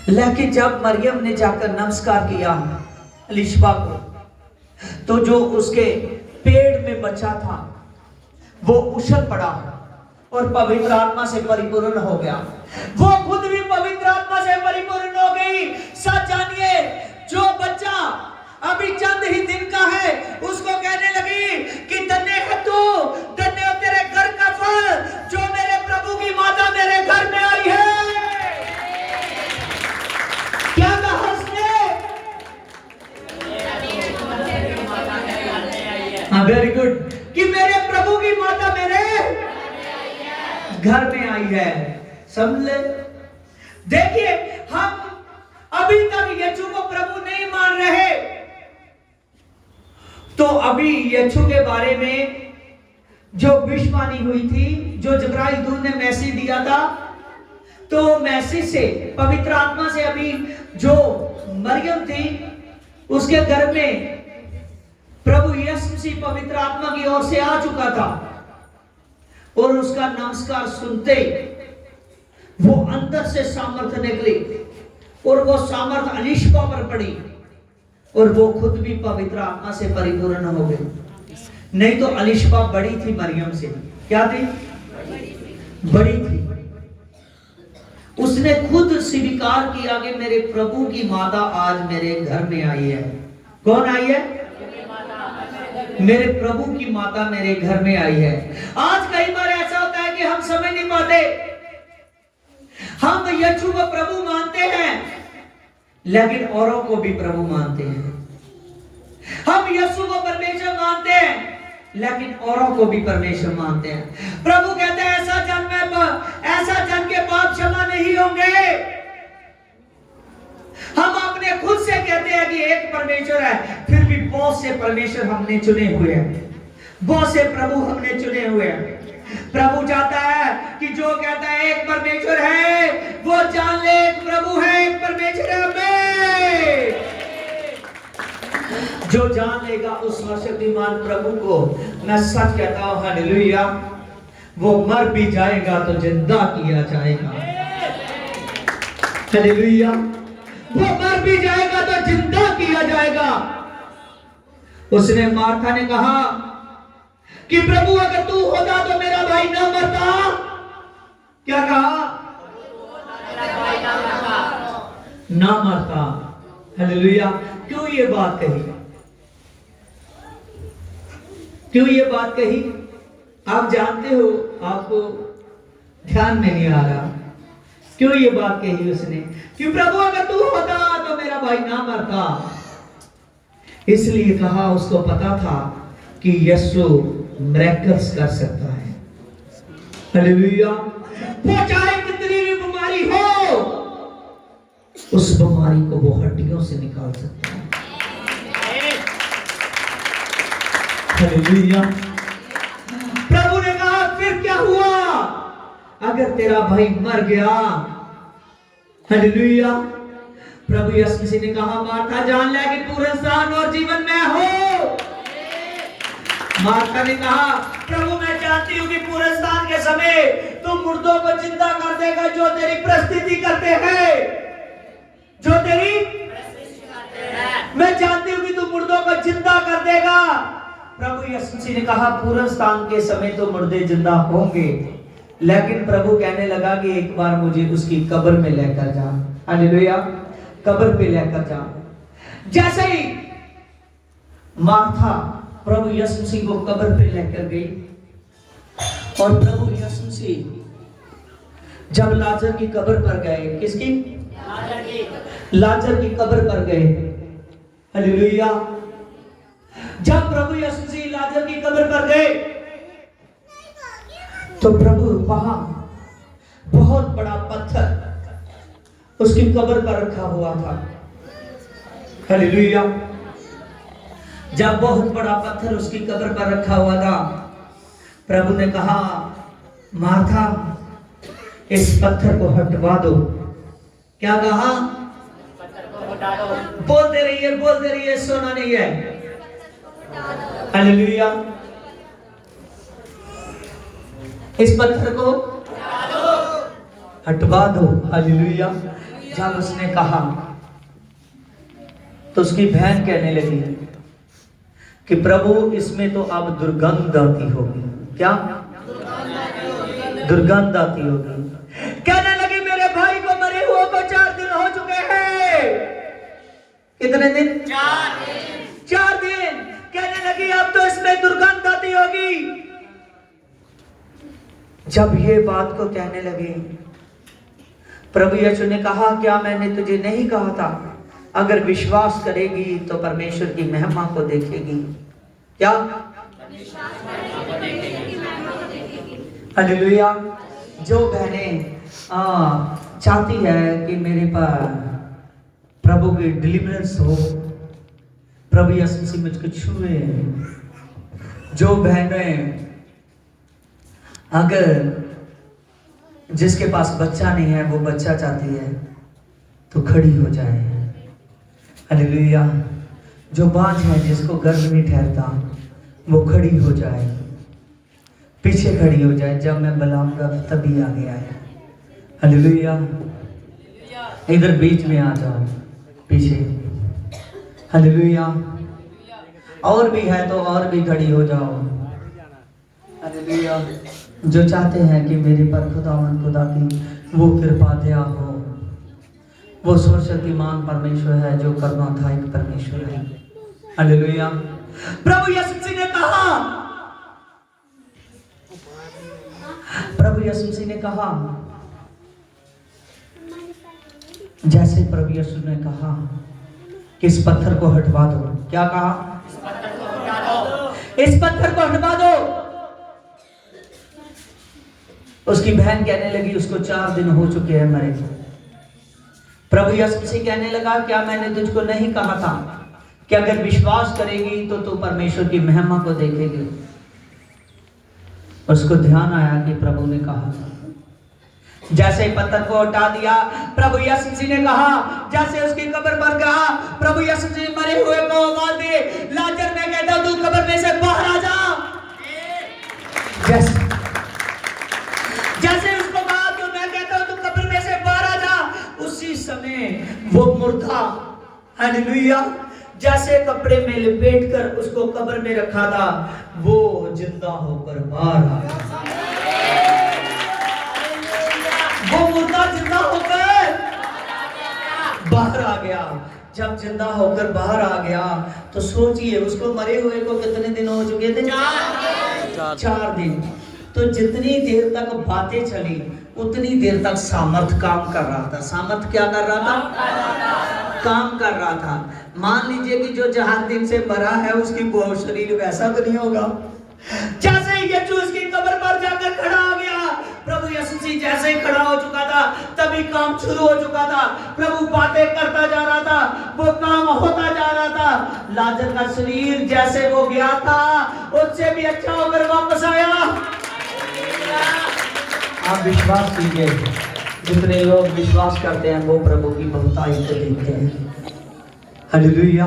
लेकिन जब मरियम ने जाकर नमस्कार किया एलीशबा को, तो जो उसके पेट में बच्चा था वो उछल पड़ा और पवित्र आत्मा से परिपूर्ण हो गया। वो खुद भी पवित्र आत्मा से परिपूर्ण हो गई। सच जानिए, जो बच्चा अभी चंद ही दिन का है, उसको कहने लगी कि धन्य है तू, धन्य हो तेरे घर का फल, जो मेरे प्रभु की माता मेरे घर में आई है। क्या कहा उसने? हाँ, वेरी गुड, कि मेरे प्रभु की माता मेरे घर में आई है। समझ ले। देखिए, हम अभी तक यीशु को प्रभु नहीं मान रहे, तो अभी यीशु के बारे में जो भविष्यवाणी हुई थी, जो जिब्राइल दूत ने मैसेज दिया था, तो मैसेज से पवित्र आत्मा से अभी जो मरियम थी उसके घर में प्रभु यीशु मसीह पवित्र आत्मा की ओर से आ चुका था, और उसका नमस्कार सुनते वो अंदर से सामर्थ्य निकली, और वो सामर्थ्य एलीशबा पर पड़ी, और वो खुद भी पवित्र आत्मा से परिपूर्ण हो गई। नहीं तो अलिशबा बड़ी थी मरियम से। क्या थी? बड़ी थी। उसने खुद स्वीकार किया कि मेरे प्रभु की माता आज मेरे घर में आई है। कौन आई है? मेरे प्रभु की माता मेरे घर में आई है। आज कई बार ऐसा होता है कि हम समझ नहीं पाते, हम यीशु को प्रभु मानते हैं लेकिन औरों को भी प्रभु मानते हैं। हम यीशु को परमेश्वर मानते हैं लेकिन औरों को भी परमेश्वर मानते हैं। प्रभु कहते हैं ऐसा जन के पाप क्षमा नहीं होंगे। हम अपने खुद से कहते हैं कि एक परमेश्वर है, फिर भी बहुत से परमेश्वर हमने चुने हुए हैं, बहुत से प्रभु हमने चुने हुए हैं। प्रभु चाहता है कि जो कहता है एक परमेश्वर है वो जान ले एक प्रभु है, एक परमेश्वर है में। जो जान लेगा उस सर्वशक्तिमान प्रभु को, मैं सच कहता हूं हालेलुया, वो मर भी जाएगा तो जिंदा किया जाएगा। हालेलुया, वो मर भी जाएगा तो जिंदा किया जाएगा। उसने मार्था ने कहा कि प्रभु अगर तू होता तो मेरा भाई ना मरता। क्या कहा? ना मरता। हालेलुया। क्यों ये बात कही? क्यों ये बात कही? आप जानते हो, आपको ध्यान में नहीं आ रहा क्यों ये बात कही उसने? कि प्रभु अगर तू होता तो मेरा भाई ना मरता। इसलिए कहा, उसको पता था कि यीशु मिरेकल्स कर सकता है। हालेलुया। वो चाहे कितनी भी बीमारी हो, उस बीमारी को वो हड्डियों से निकाल सकता है। हालेलुया। प्रभु ने कहा फिर क्या हुआ अगर तेरा भाई मर गया? हालेलुया। प्रभु यीशु मसीह ने कहा, मार्था जान ले कि पूरे स्थान और जीवन में हो। मार्था ने कहा, प्रभु मैं जानती हूँ कि पूरे स्थान के समय तुम मुर्दों को जिंदा कर देगा जो तेरी प्रस्तुति करते हैं, जो तेरी मैं जानती हूँ कि तुम मुर्दों को जिंदा कर देगा। प्रभु यीशु मसीह ने कहा पूरे स्थान के समय तो मुर्दे जिंदा होंगे, लेकिन प्रभु कहने लगा कि एक बार मुझे उसकी कब्र में लेकर जा। हालेलुया। कब्र पे लेकर जा। जैसे ही मार्था प्रभु यीशु मसीह को कब्र पे लेकर गई और प्रभु यीशु मसीह जब लाजर की कब्र पर गए, किसकी? लाजर की कब्र पर गए। हालेलुया। जब प्रभु यीशु मसीह लाजर की कब्र पर गए तो प्रभु वहां बहुत बड़ा पत्थर उसकी कब्र पर रखा हुआ था। हालेलुया। जब बहुत बड़ा पत्थर उसकी कब्र पर रखा हुआ था, प्रभु ने कहा, मार्था इस पत्थर को हटवा दो। क्या कहा? बोलते रहिए, सोना नहीं है। हालेलुया। इस पत्थर को हटवा दो। हालेलुया। जब उसने कहा तो उसकी बहन कहने लगी कि प्रभु इसमें तो अब दुर्गंध आती होगी। क्या? दुर्गंध आती होगी। कहने लगी मेरे भाई को मरे हुए को 4 दिन हो चुके हैं। कितने दिन? 4 दिन। कहने लगी अब तो इसमें दुर्गंध आती होगी। जब ये बात को कहने लगे, प्रभु यीशु ने कहा, क्या मैंने तुझे नहीं कहा था अगर विश्वास करेगी तो परमेश्वर की महिमा को देखेगी? क्या? हालेलुया। जो बहनें चाहती है कि मेरे पर प्रभु की डिलीवरेंस हो, प्रभु यीशु मसीह मुझको छुए, जो बहनें अगर जिसके पास बच्चा नहीं है वो बच्चा चाहती है तो खड़ी हो जाए। हालेलुया। जो बांझ है जिसको गर्भ नहीं ठहरता वो खड़ी हो जाए, पीछे खड़ी हो जाए। जब मैं बुलाऊंगा तभी आगे आए। हालेलुया। इधर बीच में आ जाओ, पीछे। हालेलुया। और भी है तो और भी खड़ी हो जाओ। हालेलुया। जो चाहते हैं कि मेरे पर खुदा की वो कृपा दया हो, वो सर्वशक्तिमान परमेश्वर है, जो करुणाधायक परमेश्वर है। हालेलुया। प्रभु यीशु मसीह ने कहा, प्रभु यीशु मसीह ने कहा, जैसे प्रभु यीशु ने कहा कि इस पत्थर को हटवा दो। क्या कहा? इस पत्थर को हटवा दो। उसकी बहन कहने लगी, उसको 4 दिन हो चुके हैं मरे। प्रभु यीशु मसीह कहने लगा, क्या मैंने तुझको नहीं कहा था कि अगर विश्वास करेगी तो तू परमेश्वर की महिमा को देखेगी। उसको ध्यान आया कि प्रभु ने कहा था। जैसे ही पत्थर को हटा दिया, प्रभु यीशु मसीह ने कहा, जैसे उसकी कब्र पर कहा, प्रभु यीशु मसीह मरे हुए को आवाज दे, लाजर मैं कहता हूं तू कब्र में से बाहर आ जा। जैसे उसको कहा तो मैं कहता हूं तू कब्र में से बाहर आ जा, उसी समय वो मुर्दा, हालेलुया, जैसे कपड़े में लपेट कर उसको कब्र में रखा था, वो जिंदा होकर बाहर आ गया। वो मुर्दा जिंदा होकर बाहर आ गया। जब जिंदा होकर बाहर आ गया तो सोचिए, उसको मरे हुए को कितने दिन हो चुके थे? 4 दिन। तो जितनी देर तक बातें चली उतनी देर तक सामर्थ काम कर रहा था। सामर्थ क्या कर रहा था? काम कर रहा था। मान लीजिए कि जो 4 दिन से मरा है उसकी वो शरीर वैसा तो नहीं होगा। जैसे यीशु उसकी कब्र पर जाकर खड़ा हो गया, प्रभु यीशु मसीह जैसे ही खड़ा हो चुका था तभी काम शुरू हो चुका था। प्रभु बातें करता जा रहा था, वो काम होता जा रहा था। लाजर का शरीर जैसे वो गया था उससे भी अच्छा होकर वापस आया। आप विश्वास कीजिए, जितने लोग विश्वास करते हैं वो प्रभु की बहुतायत को देखते हैं। Hallelujah,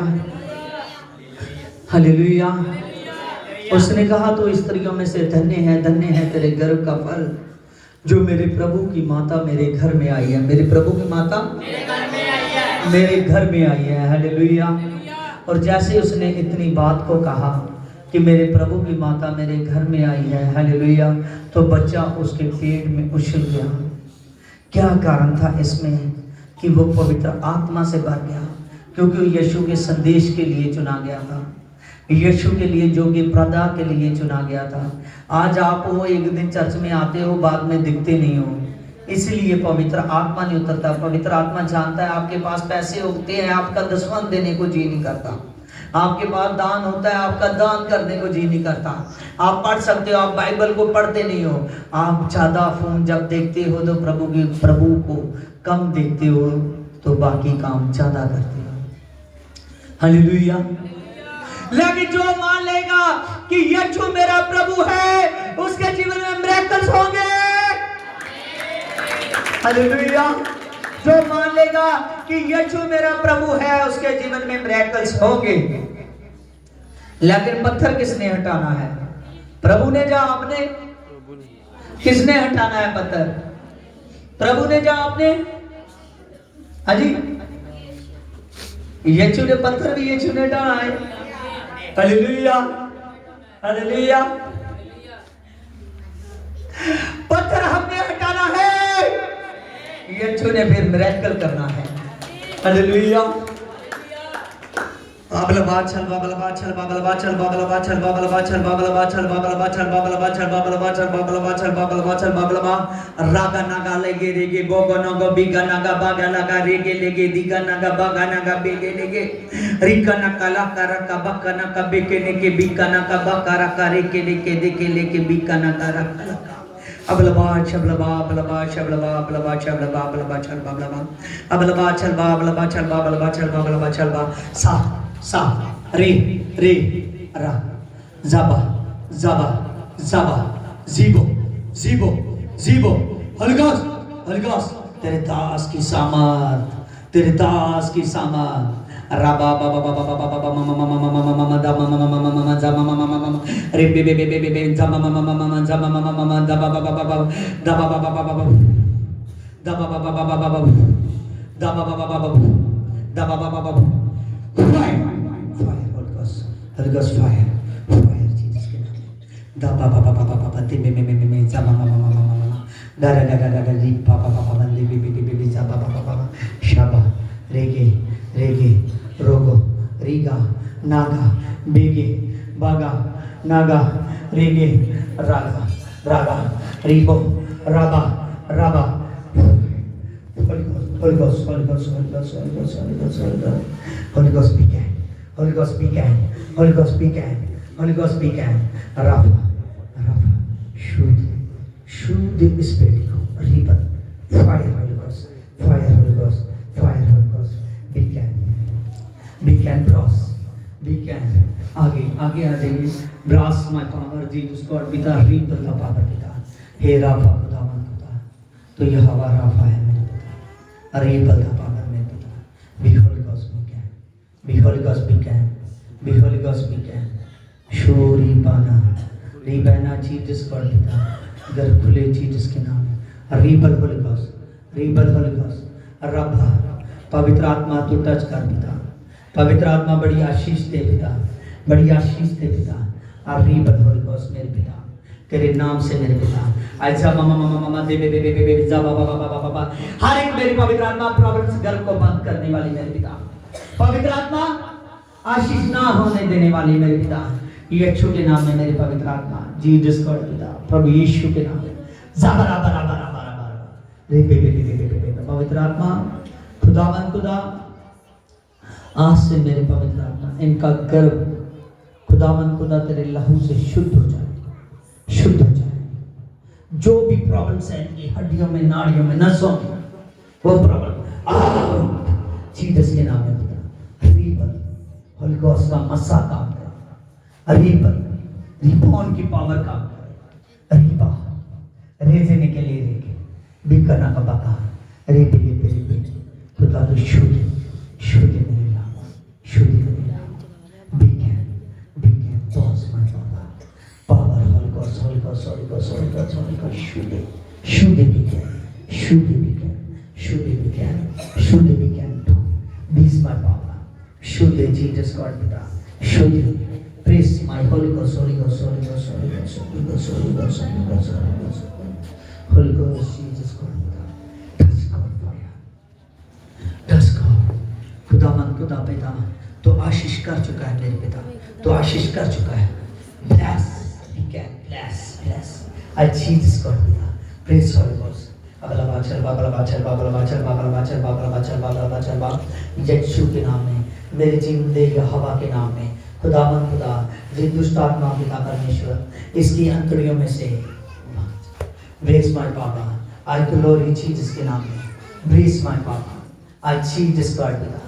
hallelujah. उसने कहा तो स्त्रियों में से धन्य है तेरे गर्भ का फल, जो मेरे प्रभु की माता मेरे घर में आई है। मेरे प्रभु की माता मेरे घर में आई है। हालेलुया। और जैसे उसने इतनी बात को कहा कि मेरे प्रभु की माता मेरे घर में आई है, हालेलुया, तो बच्चा उसके पेट में उछल गया। क्या कारण था इसमें कि वो पवित्र आत्मा से भर गया, क्योंकि यीशु के संदेश के लिए चुना गया था, यीशु के लिए, जो कि प्रदा के लिए चुना गया था। आज आप वो एक दिन चर्च में आते हो, बाद में दिखते नहीं हो, इसलिए पवित्र आत्मा नहीं उतरता। पवित्र आत्मा जानता है आपके पास पैसे होते हैं, आपका दसवां देने को जी नहीं करता। आपके पास दान होता है, आपका दान करने को जी नहीं करता। आप पढ़ सकते हो, आप बाइबल को पढ़ते नहीं हो। आप ज्यादा फोन जब देखते हो तो प्रभु को कम देखते हो, तो बाकी काम ज्यादा करते हो। हालेलुया। लेकिन जो मान लेगा कि यीशु मेरा प्रभु है, उसके जीवन में मिरेकल्स होंगे। हालेलुया। जो मान लेगा कि यीशु मेरा प्रभु है, उसके जीवन में मिरेकल्स होंगे। लेकिन पत्थर किसने हटाना है? प्रभु ने जा आपने? किसने हटाना है पत्थर? प्रभु ने जा आपने? हाजी, यीशु ने पत्थर भी यीशु ने हटाना है। Hallelujah, hallelujah. पत्थर हमने हटाना है, यीशु ने फिर मिरेकल करना है। हालेलुया। बाबलबा चल, बाबलबा चल, बाबलबा चल, बाबलबा चल, बाबलबा चल, बाबलबा चल, बाबलबा चल, बाबलबा चल, बाबलबा चल, बाबलबा चल, बाबलबा चल, बाबलबा। रागा नागा लेगे रेगे गोगो नगो बिगा नागा बागा नागा रेगे लेगे दिगा नागा बागा नागा बेगे लेगे रिका नाका लाका रका बका नाका बेके नेके बिका नाका बका रका रेके लेके देके लेके बिका नाका रका लका। अबलबा शबलबा अबलबा शबलबा अबलबा शबलबा अबलबा चल बाबलबा अबलबा चल बाबलबा चल बाबलबा चल बाबलबा चल बा सा सा रे रे रा जाबा जाबा जाबा जीबो जीबो जीबो। हलगास हलगास, तेरे दास की सामर्थ, तेरे दास की सामर्थ। राबा बाबा बाबा बाबा बाबा मामा मामा मामा मामा दामा मामा मामा मामा जामा मामा मामा रे बे बे बे बे बे जामा मामा मामा जामा मामा मामा दाबा बाबा बाबा दाबा बाबा बाबा दाबा बाबा बाबा बाबा दाबा बाबा बाबा दाबा बाबा बाबा। Holy Ghost fire, fire Jesus के नाम में. Da pa pa pa pa pa pa pa ti me za ma ma ma ma ma ma ma. Da da da da da da ri pa pa pa pa pa li bi za pa pa pa pa. Shaba, rege, rogo, riga, naga, bege, baga, naga, rege, raga, ribo, raba. Holy Ghost, Holy Ghost, Holy Ghost, Holy Ghost, Holy Ghost, Holy Ghost, Holy Ghost began, Holy Ghost began, Holy Ghost began, Holy Ghost began. Rafa, शुद्ध spirit को ribbon, fire Holy Ghost, fire Holy Ghost, fire Holy Ghost. Began cross, began आगे आ जाइए. Brass my power, Jesus God पिता, ribbon का power पिता, हे Rafa खुदावन खुदा, तो यह हवा राफा है मेरे पिता, रिबन का पावर मेरे पिता. Be Holy Ghost began, be Holy Ghost began, be Holy Ghost began. शोरी पाना रिबना Jesus God पिता, घर खुले Jesus के नाम में. Rebel Holy Ghost, rebel Holy Ghost. रब्बा पवित्र आत्मा तू टच कर पिता, पवित्र आत्मा बड़ी आशीष दे पिता, बड़ी आशीष दे पिता. और रिबल Holy Ghost मेरे पिता, तेरे नाम से मेरे पिता. ऐसा मामा दे बे जा बाबा हर एक मेरी पवित्र आत्मा प्रॉब्लम्स घर को बंद करने वाली मेरे पिता, पवित्र आत्मा आशीष ना होने देने वाली मेरे पिता. यीशु के नाम में मेरे पवित्र आत्मा जीसस गॉड पिता, प्रभु यीशु के नाम में जाबरा रे पवित्र आत्मा खुदावन खुदा, आज से मेरे पवित्र आत्मा इनका गर्भ खुदावन खुदा तेरे लहू से शुद्ध हो जाए, शुद्ध हो जाए. जो भी प्रॉब्लम्स है इनकी हड्डियों में, नाड़ियों में, नसों में, वो प्रॉब्लम जीसस के नाम में पिता. रिबल होली गॉस्ट का मस्सा काम करे, रिबॉन की पावर काम करे. रिबा रेजने के लिए रेके बिकना का बाका रेपे खुदा तो शुद्ध मेरे नाम, शुद्ध मेरे नाम. बिकन बॉस my power holy ghost, holy ghost, holy ghost, holy ghost, holy ghost. शुद्ध बिकन दिस माय पावर. शुद्ध जीसस गॉड पिता, शुद्ध. Praise my Holy Ghost, Holy Ghost, Holy Ghost, Holy Ghost, Holy Ghost, Holy Ghost, Holy Ghost, Holy Ghost, Holy Ghost, Jesus God, touch God fire, touch God. खुदावन खुदा पिता तो आशीष कर चुका है मेरे पिता, तो आशीष कर चुका है. Bless, we can bless. I Jesus God पिता, praise Holy Ghost. अगला बाचल यीशु के नाम में, मेरे जीवन दे हवा के नाम में. खुदावन खुदा जिन दुष्ट आत्मा पिता परमेश्वर इसकी अंतड़ियों में से ब्रेस माय पापा, आई ग्लोरी जीसस के नाम में. ब्रेस माय पापा, आई जीसस गॉड पिता.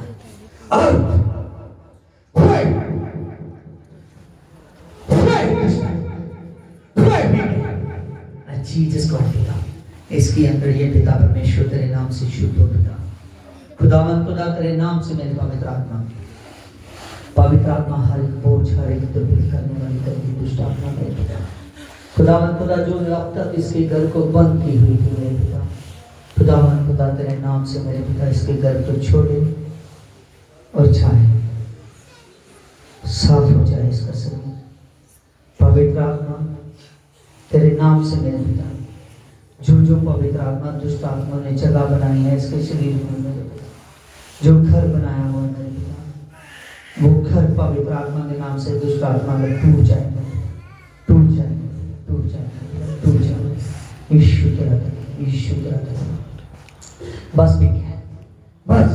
आई जीसस गॉड पिता, इसकी अंतड़ियां पिता परमेश्वर तेरे नाम से शुद्ध हो पिता. खुदावन खुदा तेरे नाम से मेरे पवित्र आत्मा हर एक बोझ, हर एक दुर्बल करने वाली कभी दुष्ट आत्मा मेरे पिता. खुदावन खुदा जो अब तक इसके घर को बंद की हुई थी मेरे पिता, खुदावन खुदा तेरे नाम से मेरे पिता इसके घर को छोड़े और छाए, साफ हो जाए इसका शरीर. पवित्र आत्मा तेरे नाम से मेरे पिता, जो पवित्र आत्मा दुष्ट आत्मा ने जगह बनाई है इसके शरीर में मेरे पिता, जो घर बनाया हुआ है मेरे पिता, वो घर पवित्र आत्मा के नाम से दुष्ट आत्मा में टूट जाएंगे. यीशु के रक्त बस भी क्या बस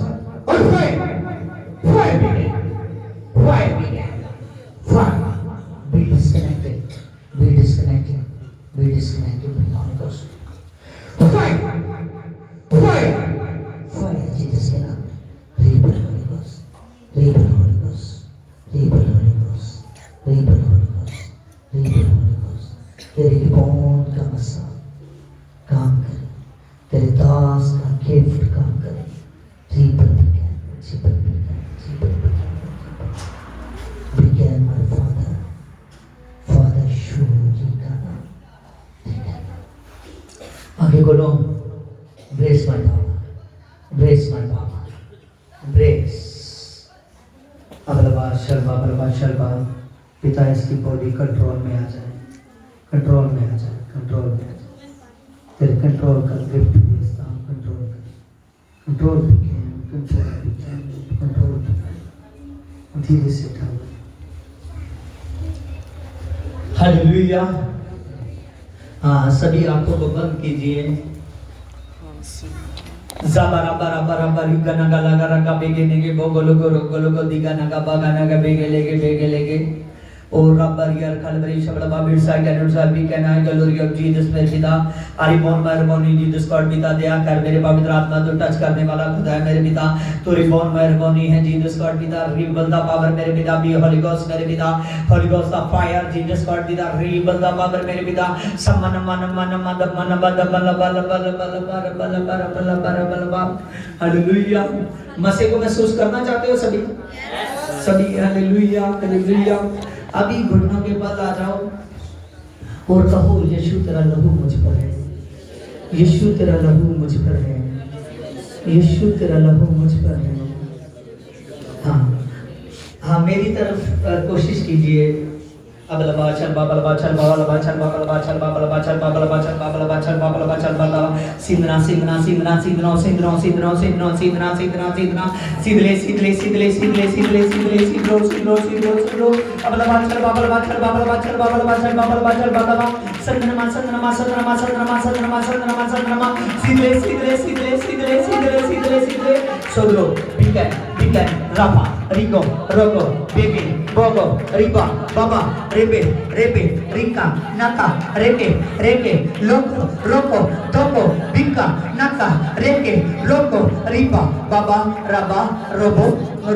be disconnected with Holy Ghost. Fire Jesus के नाम में. Rebel Holy Ghost, Rebel Holy Ghost, Rebel Holy Ghost, Rebel Holy Ghost, Rebel Holy Ghost. तेरे रिबॉन का मसा काम करे, तेरे दास का गिफ्ट काम करे. Rebel began my Father शूरी का नाम. आगे बोलो. Brace my power. Brace. अगला बार शलबा पिता इसकी बॉडी कंट्रोल में आ जाए, कंट्रोल में आ जाए, कंट्रोल में आ जाए। तेरे कंट्रोल का गिफ्ट भेजता हूँ, कंट्रोल कर, कंट्रोल कंट्रोल धीरे से उठाओ। हालेलुया। हाँ, सभी आंखों को बंद कीजिए। ज़बारा बारा बारा बारी गना गला गरा का बेगे नेगे बोगलो गोलो दिगा नगा बागा नगा बेगे लेगे और रबर यार खलबरी शबड़ा बाबिर साइड एंड साइड भी कहना है ग्लोरी ऑफ जीसस मेरे पिता हरी बोन मेहरबानी जीसस गॉड पिता दया कर मेरे पवित्र आत्मा तो टच करने वाला खुदा है मेरे पिता तेरी बोन मेहरबानी है जीसस गॉड पिता रिबल द पावर मेरे पिता बी होली गोस्ट मेरे पिता Holi ghost the fire Jesus God पिता रिबल द पावर मेरे पिता समन मन मन मन मन बल बल बल बल बल बल बल बल बल बल बल हालेलुया। मसीह को महसूस करना चाहते हो सभी? सभी हालेलुया हालेलुया। अभी घुटनों के पास आ जाओ और कहो यीशु तेरा लहू मुझ पर है, यीशु तेरा लहू मुझ पर है, यीशु तेरा लहू मुझ पर है। हाँ हाँ, मेरी तरफ कोशिश कीजिए। अब लबाचल बाबल बाचल बाबल बाचल बाबल बाचल बाबल बाचल बाबल बाचल बाबल बाचल बाबल बाचल बाबल सिंदना सिंदना सिंदना सिंदना सिंदना सिंदना सिंदना सिंदना सिंदना सिंदना सिदले सिदले सिदले सिदले सिदले सिदले सिदरो सिदरो सिदरो सिदरो अब लबाचल बाबल बाचल बाबल बाचल बाबल बाचल बाबल बाचल बाबल संदनमा संदनमा संदनमा संदनमा संदनमा संदनमा संदनमा सिदले सिदले सिदले सिदले सिदले सिदले सिदले सोदरो बिकन राफा रिगो रोगो बेबी बोगो रिबा बाबा रेबे रेबे रिका नाका रेके रेके लोको रोको तोको बिका नाका रेके लोको रिबा बाबा रबा रोबो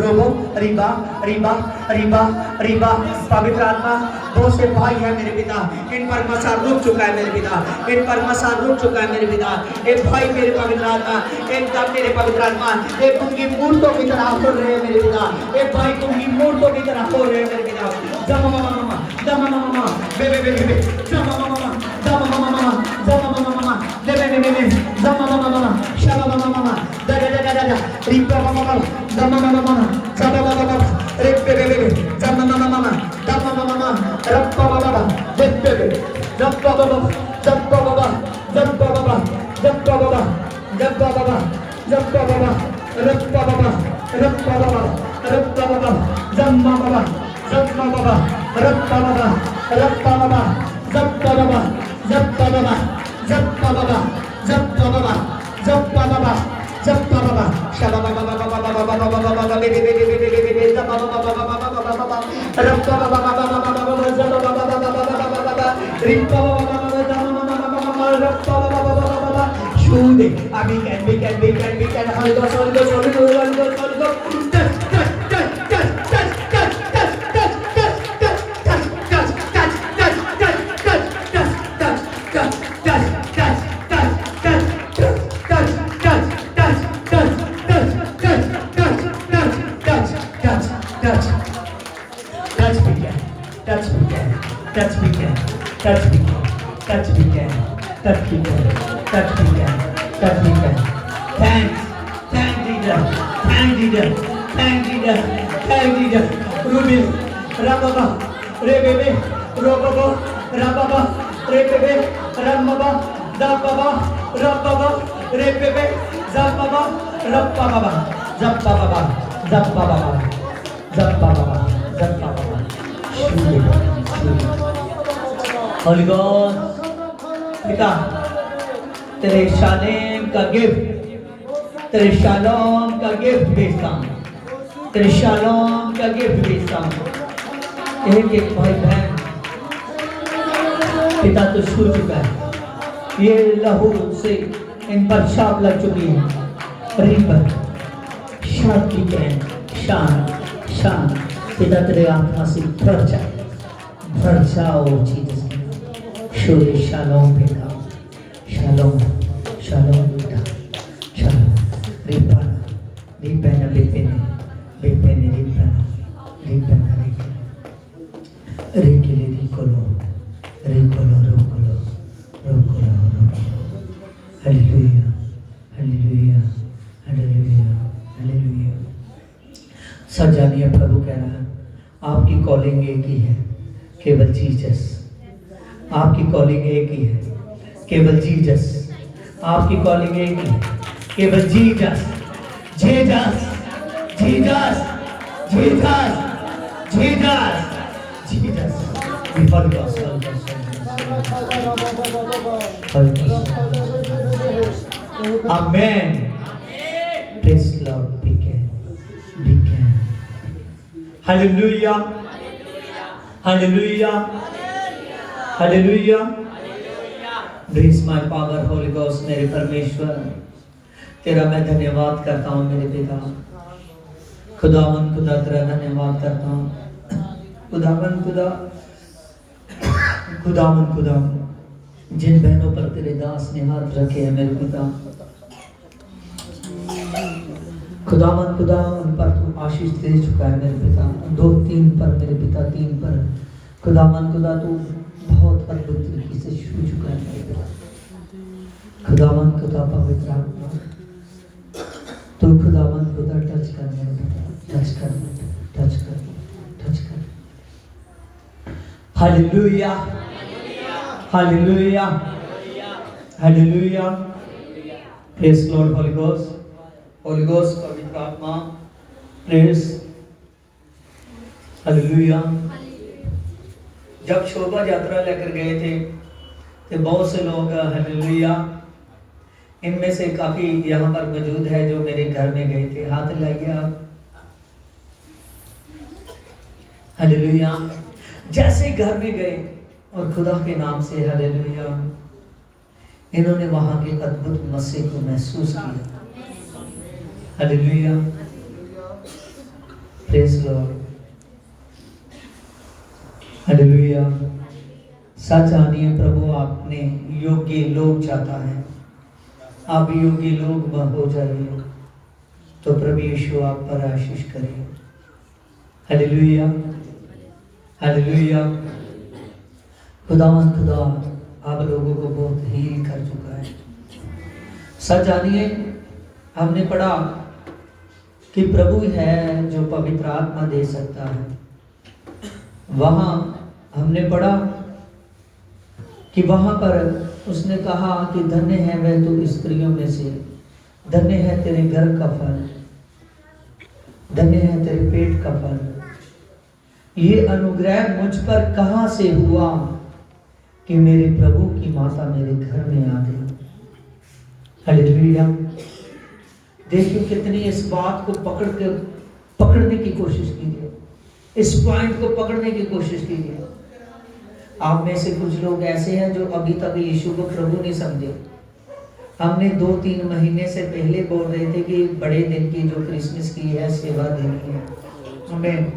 रोबो रिबा रिबा रिबा रिबा। पवित्र आत्मा बहुत से भाई है मेरे पिता, इन पर मसाल रुक चुका है मेरे पिता, इन पर मसाल रुक चुका है मेरे पिता। एक भाई मेरे पवित्र आत्मा, एक दम मेरे पवित्र आत्मा, एक उनकी मूर्तों की तरह हो रहे हैं मेरे पिता, एक भाई उनकी मूर्तों की तरह हो रहे हैं मेरे पिता। जमा मामा मामा जमा मामा मामा बे बे बे बे जमा मामा मामा जमा मामा मामा जमा मामा मामा ले बे बे बे जमा मामा मामा शबा मामा मामा दा दा दा दा दा रिपा मामा मामा जमा मामा मामा जमा मामा मामा रे बे बे बे जमा मामा मामा जमा मामा मामा रप्पा बाबा बे बे बे रप्पा बाबा जप्पा बाबा जप्पा बाबा जप्पा बाबा जप्पा बाबा जप्पा बाबा रप्पा बाबा रप्पा बाबा रप्पा बाबा जम्मा बाबा जप्पा बाबा रप्पा बाबा रप्पा बाबा जप्पा बाबा जप्पा बाबा जप्पा बाबा जप्पा बाबा जप्पा बाबा जप्पा बाबा शबा बाबा बाबा बाबा बाबा बाबा बाबा बे बे बे बे बे बे बे जप्पा बाबा बाबा बाबा बाबा बाबा रप्पा बाबा बाबा बाबा बाबा जप्पा बाबा बाबा बाबा बाबा रिप्पा बाबा बाबा जम्मा बाबा बाबा रप्पा बाबा बाबा बाबा शूदे अभी कैन हल्का Holy God, पिता तेरे शालेम का गिफ्ट, तेरे शालोम का गिफ्ट भेजता हूँ, तेरे शालोम का गिफ्ट भेजता हूँ। एक एक भाई बहन पिता तो छू चुका है, ये लहू से इन पर छाप लग चुकी है। रिपर शांति के शान शान पिता तेरे आत्मा से भर जाओ जीसस। शोरे शालोम बेटा, शालोम शालोम बेटा, शालोम रिपना रिपना रिपना रिपना रिपना रिपना रिकेले रिकोलो रिकोलो रोकोलो रोकोलो रोकोलो। Hallelujah hallelujah hallelujah hallelujah. सब जानिए प्रभु कह रहा है आपकी कॉलिंग एक ही है, केवल जीसस। आपकी कॉलिंग एक ही है, केवल जीसस। आपकी कॉलिंग एक ही है, केवल Jesus, Jesus, Jesus, Jesus, Jesus, Jesus. Amen. Praise Lord. begin. Hallelujah. Hallelujah. Hallelujah. Praise my power, Holy Ghost। मेरे परमेश्वर, तेरा मैं धन्यवाद करता हूँ मेरे पिता। खुदावन खुदा तेरा धन्यवाद करता हूँ। खुदावन खुदा, खुदावन खुदा, जिन बहनों पर तेरे दास ने हाथ रखे हैं मेरे पिता, खुदावन खुदा उन पर तू आशीष दे चुका है मेरे पिता। 2-3 पर मेरे पिता, 3 पर खुदावन खुदा तू बहुत अद्भुत तरीके से छू चुका है मेरे पिता। खुदावन खुदा पवित्र आत्मा, तू खुदावन खुदा टच कर मेरे पिता, टच कर, टच कर, टच कर। Hallelujah, hallelujah, hallelujah. Praise Lord. Holi ghost, Holi ghost, पवित्र आत्मा, प्रेज। हालेलुया। जब शोभा यात्रा लेकर गए थे तो बहुत से लोग, हालेलुया, इनमें से काफी यहाँ पर मौजूद है जो मेरे घर में गए थे। हाथ लाइए आप। हालेलुया। जैसे घर में गए और खुदा के नाम से, हालेलुया, इन्होंने वहां के अद्भुत मसीह को महसूस किया। हालेलुया। Praise Lord. हालेलुया। सच जानिए प्रभु आपने योग्य लोग चाहता है। आप योग्य लोग हो जाइए तो प्रभु यीशु आप पर आशीष करिए। Hallelujah, hallelujah. खुदावन खुदा आप लोगों को बहुत हील कर चुका है। सच जानिए, हमने पढ़ा कि प्रभु है जो पवित्र आत्मा दे सकता है। वहां हमने पढ़ा कि वहां पर उसने कहा कि धन्य है वह तो स्त्रियों में से, धन्य है तेरे घर का फल, धन्य है तेरे पेट का फल। ये अनुग्रह मुझ पर कहां से हुआ कि मेरे प्रभु की माता मेरे घर में आ गई। हालेलुया। देखिए कितनी इस बात को पकड़ने की कोशिश कीजिए, इस पॉइंट को पकड़ने की कोशिश कीजिए। आप में से कुछ लोग ऐसे हैं जो अभी तक यीशु को प्रभु नहीं समझे। हमने 2-3 महीने से पहले बोल रहे थे कि बड़े दिन की जो क्रिसमस की है सेवा देनी है हमें।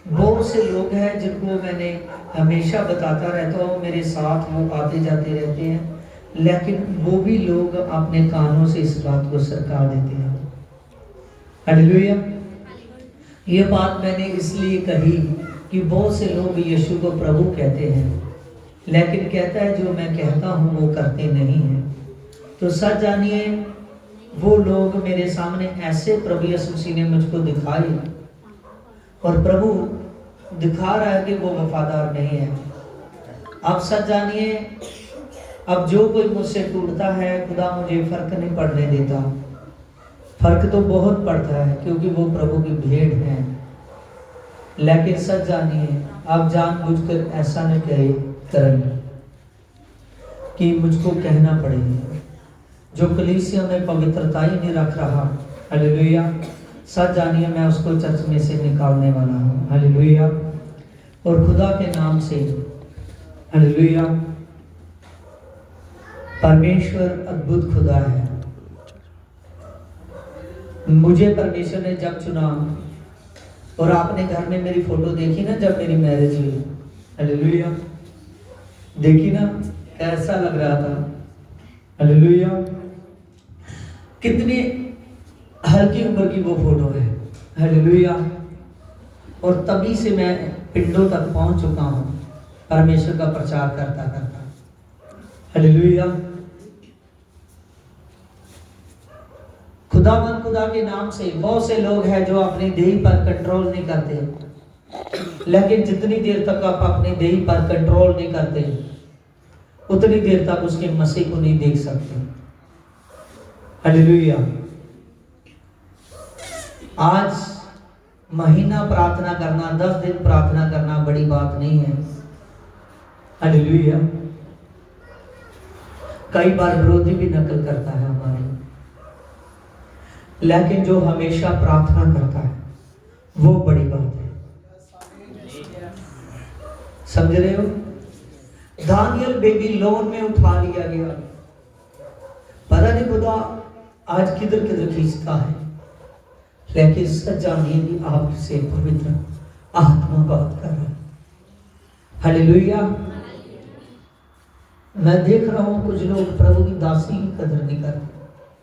बहुत से लोग हैं जिनको मैंने हमेशा बताता रहता हूँ, मेरे साथ वो आते जाते रहते हैं, लेकिन वो भी लोग अपने कानों से इस बात को सरका देते हैं। हालेलुया। ये बात मैंने इसलिए कही कि बहुत से लोग यीशु को प्रभु कहते हैं, लेकिन कहता है जो मैं कहता हूँ वो करते नहीं हैं। तो सच जानिए, वो लोग मेरे सामने ऐसे प्रभु यीशु मसीह ने मुझको दिखाए और प्रभु दिखा रहा है कि वो वफादार नहीं है। अब सच जानिए, अब जो कोई मुझसे टूटता है, खुदा मुझे फर्क नहीं पड़ने देता। फर्क तो बहुत पड़ता है क्योंकि वो प्रभु की भेड़ है। लेकिन सच जानिए, आप जानबूझकर ऐसा न करें कि मुझको कहना पड़ेगा। जो कलीसिया में पवित्रता ही नहीं रख रहा, हालेलुया, सच जानिए मैं उसको चर्च में से निकालने वाला हूँ। हालेलुया। और खुदा के नाम से, हालेलुया, परमेश्वर अद्भुत खुदा है। मुझे परमेश्वर ने जब चुना, और आपने घर में मेरी फोटो देखी ना जब मेरी मैरिज हुई, हालेलुया, देखी ना कैसा लग रहा था। हालेलुया। कितनी हल्की उम्र की वो फोटो है। हालेलुया। और तभी से मैं पिंडों तक पहुंच चुका हूं परमेश्वर का प्रचार करता करता। हालेलुया। खुदा के नाम से बहुत से लोग हैं जो अपनी देह पर कंट्रोल नहीं करते। लेकिन जितनी देर तक आप अपने देही पर कंट्रोल नहीं करते, उतनी देर तक उसके मसीह को नहीं देख सकते। हालेलुया। आज महीना प्रार्थना करना, 10 दिन प्रार्थना करना बड़ी बात नहीं है। हालेलुया। कई बार विरोधी भी नकल करता है हमारी, लेकिन जो हमेशा प्रार्थना करता है वो बड़ी बात है। समझ रहे हो? दानियल बेबीलोन में उठा लिया गया, पता नहीं खुदा आज किधर किधर खींचता है, लेकिन सच जानिए कि आपसे पवित्र आत्मा बात कर रहा है। हालेलुया। मैं देख रहा हूं कुछ लोग प्रभु की दासी की कदर नहीं करते।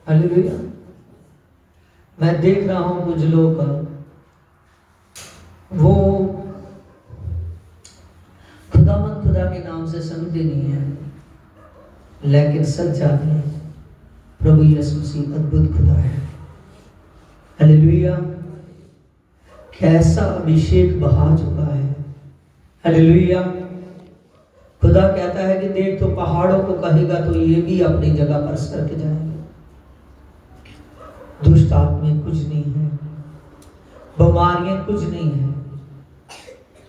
हालेलुया। मैं देख रहा हूं कुछ लोग वो खुदा के नाम से समझते नहीं है, लेकिन सच जानिए प्रभु यीशु मसीह अद्भुत खुदा है। हालेलुया। कैसा अभिषेक बहा चुका है। हालेलुया। खुदा कहता है कि देख तो पहाड़ों को कहेगा तो ये भी अपनी जगह पर सरक जाएंगे। दुष्ट आत्माएं कुछ नहीं है, बीमारियां कुछ नहीं है।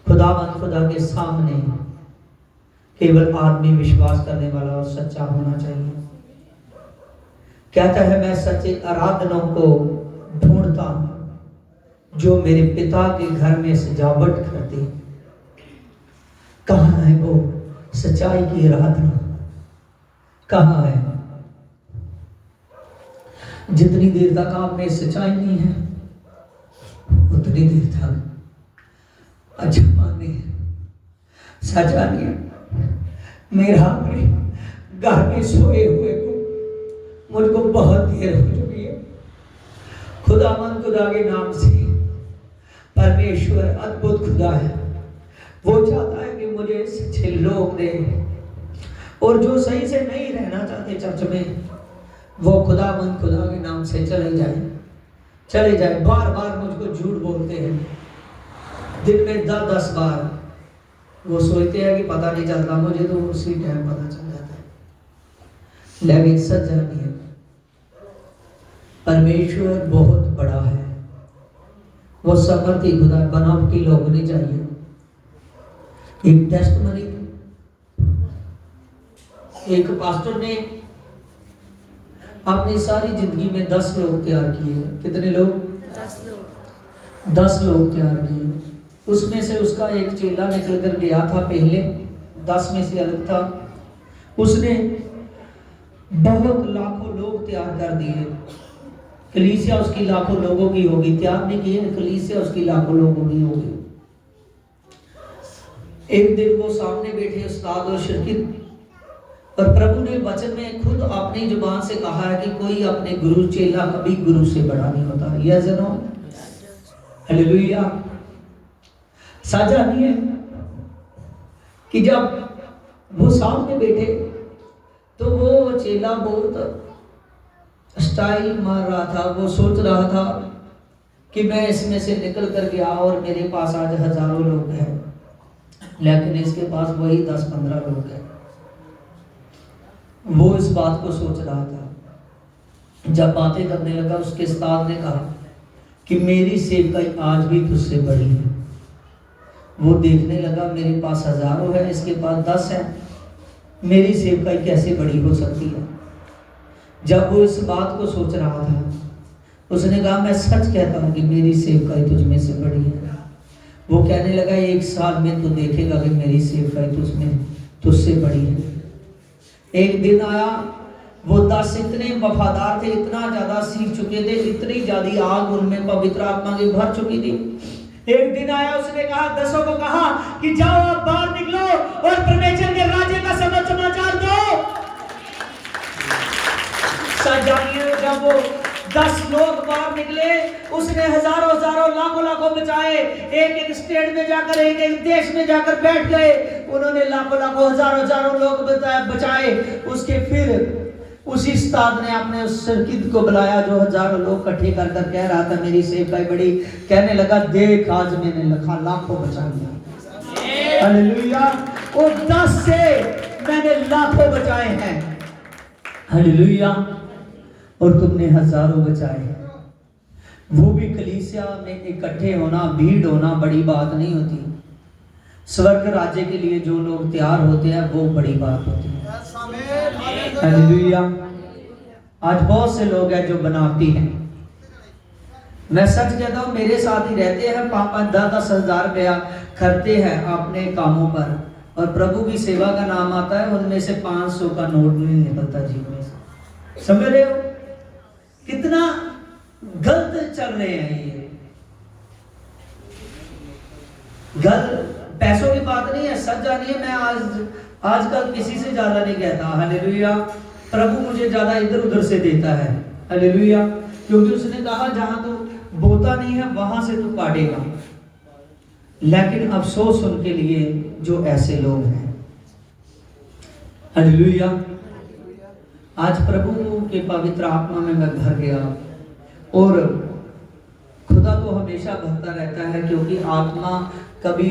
खुदा के सामने केवल आदमी विश्वास करने वाला और सच्चा होना चाहिए। कहता है मैं सच्चे आराधनों को ढूंढता हूं जो मेरे पिता के घर में सजावट करते। कहां है वो सच्चाई की आराधना? कहां है? जितनी देर तक आप में सच्चाई नहीं है, उतनी देर तक अच्छा माने सचा नहीं। मेरा अपने घर में सोए हुए को मुझको बहुत देर हो चुकी है। खुदा के नाम से परमेश्वर अद्भुत खुदा है। वो चाहता है कि मुझे सच्चे लोग दे, और जो सही से नहीं रहना चाहते चर्च में, वो खुदा के नाम से चले जाए। बार बार मुझको झूठ बोलते हैं, दिन में 10 बार। वो सोचते हैं कि पता नहीं चलता, मुझे तो उसी टाइम पता चल जाता है। लेकिन सच जानिए परमेश्वर बहुत बड़ा है। वो समर्थी खुदा, बनावटी लोग नहीं चाहिए। एक टेस्टमनी, एक पास्टर ने अपनी सारी जिंदगी में 10 लोग तैयार किए। कितने लोग? 10 लोग तैयार किए। उसमें से उसका एक चेला निकल कर गया था, पहले 10 में से अलग था। उसने बहुत लाखों लोग तैयार कर दिए। कलीसिया उसकी लाखों लोगों की होगी, तैयार नहीं किए, कलीसिया उसकी लाखों लोगों की होगी। एक दिन वो सामने बैठे उस्ताद और शिरकित, और प्रभु ने वचन में खुद अपनी जुबान से कहा है कि कोई अपने गुरु चेला कभी गुरु से बड़ा नहीं होता। यह जनो हालेलुया। साझा नहीं है कि जब वो सामने बैठे तो वो चेला बहुत स्टाइल मार रहा था। वो सोच रहा था कि मैं इसमें से निकल कर गया और मेरे पास आज हजारों लोग हैं, लेकिन इसके पास वही 10-15 लोग हैं। वो इस बात को सोच रहा था। जब बातें करने लगा, उसके उस्ताद ने कहा कि मेरी सेवकाई आज भी तुझसे बड़ी है। वो देखने लगा, मेरे पास हजारों है, इसके पास 10 है, मेरी सेवकाई कैसे बड़ी हो सकती है? जब वो इस बात को सोच रहा था, उसने कहा मैं सच कहता हूं कि मेरी सेवकाई तुझ में से बड़ी है। वो कहने लगा 1 साल में तू देखेगा कि मेरी सेवकाई तुझसे बड़ी है। एक दिन आया, वो 10 इतने वफादार थे, इतना ज्यादा सीख चुके थे, इतनी ज्यादा आग उनमें पवित्र आत्मा की भर चुकी थी। एक दिन आया, उसने कहा 10 को कहा कि जाओ आप बाहर निकलो और परमेश्वर के राज्य का समाचार दो। जानिए जब वो 10 लोग बाहर निकले, उसने हजारों लाखों बचाए। एक स्टेट में जाकर, एक देश में जाकर बैठ गए। उन्होंने लाखों हजारों लोग बचाए। उसके फिर उसी उस्ताद ने अपने उस सर्कित को बुलाया जो हजारों लोग इकट्ठे कर कर कह रहा था मेरी सेवकाई बड़ी, कहने लगा देख आज मैंने लाखों बचा लिया। हालेलुया। और 10 से मैंने लाखों बचाए हैं। हालेलुया। और तुमने हजारों बचाए हैं। वो भी कलीसिया में इकट्ठे होना, भीड़ होना बड़ी बात नहीं होती। स्वर्ग राज्य के लिए जो लोग तैयार होते हैं वो बड़ी बात होती है। हालेलुया। आज बहुत से लोग हैं जो बनावटी हैं। मैं सच कहता हूँ, मेरे साथ ही रहते हैं, 5-10 हजार रुपया खर्चते हैं अपने कामों पर, और प्रभु की सेवा का नाम आता है, उनमें से 500 का नोट नहीं निकलता जीवन में से। समझ रहे हो कितना गलत चल रहे हैं ये। गलत पैसों की बात नहीं है, सच जानिए। मैं आजकल किसी से ज्यादा नहीं कहता। हालेलुया। प्रभु मुझे ज्यादा इधर उधर से देता है। हालेलुया। क्योंकि उसने कहा जहां तू बोता नहीं है वहां से तू काटेगा। लेकिन अफसोस उनके लिए जो ऐसे लोग हैं। हालेलुया। आज प्रभु के पवित्र आत्मा में मैं भर गया, और खुदा तो हमेशा भरता रहता है, क्योंकि आत्मा कभी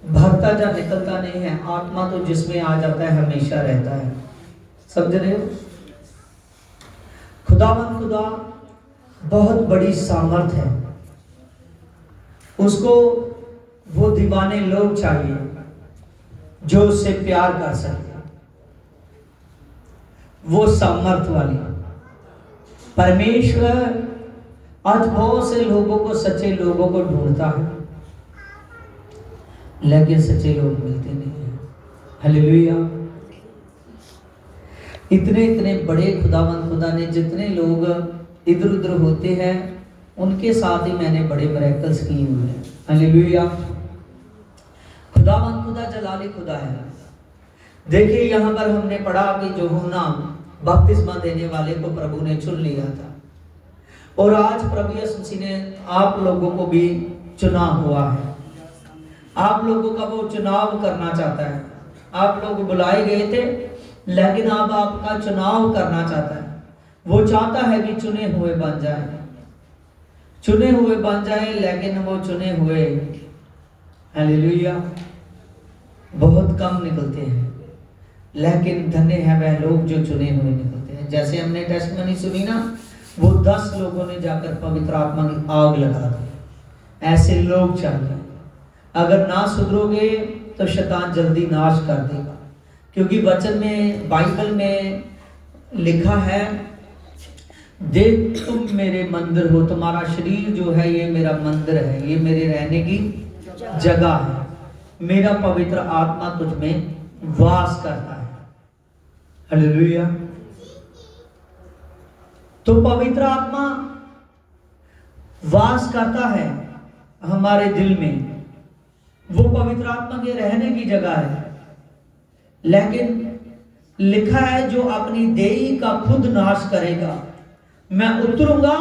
भरता जा निकलता नहीं है। आत्मा तो जिसमें आ जाता है हमेशा रहता है। समझ रहे हो? खुदा बहुत बड़ी सामर्थ है। उसको वो दीवाने लोग चाहिए जो उससे प्यार कर सके। वो सामर्थ वाली परमेश्वर आज बहुत से लोगों को, सच्चे लोगों को ढूंढता है, लेकिन सच्चे लोग मिलते नहीं हैं। हालेलुया। इतने बड़े खुदा ने जितने लोग इधर उधर होते हैं उनके साथ ही मैंने बड़े मिरेकल्स किए हुए हैं। हालेलुया। खुदा जलाली खुदा है। देखिए यहाँ पर हमने पढ़ा कि यूहन्ना बपतिस्मा देने वाले को प्रभु ने चुन लिया था, और आज प्रभु यीशु मसीह ने आप लोगों को भी चुना हुआ है। आप लोगों का वो चुनाव करना चाहता है। आप लोग बुलाए गए थे, लेकिन अब आपका चुनाव करना चाहता है। वो चाहता है कि चुने हुए बन जाए, लेकिन वो चुने हुए, हालेलुया, बहुत कम निकलते हैं। लेकिन धन्य है वह लोग जो चुने हुए निकलते हैं। जैसे हमने टेस्टमनी सुनी ना, वो 10 लोगों ने जाकर पवित्र आत्मा की आग लगा दी। ऐसे लोग चाहिए। अगर ना सुधरोगे तो शैतान जल्दी नाश कर देगा, क्योंकि वचन में, बाइबल में लिखा है, देख तुम मेरे मंदिर हो। तुम्हारा शरीर जो है ये मेरा मंदिर है, ये मेरे रहने की जगह है। मेरा पवित्र आत्मा तुझ में वास करता है। हालेलुया। तो पवित्र आत्मा वास करता है हमारे दिल में। वो पवित्र आत्मा के रहने की जगह है। लेकिन लिखा है जो अपनी देही का खुद नाश करेगा, मैं उतरूंगा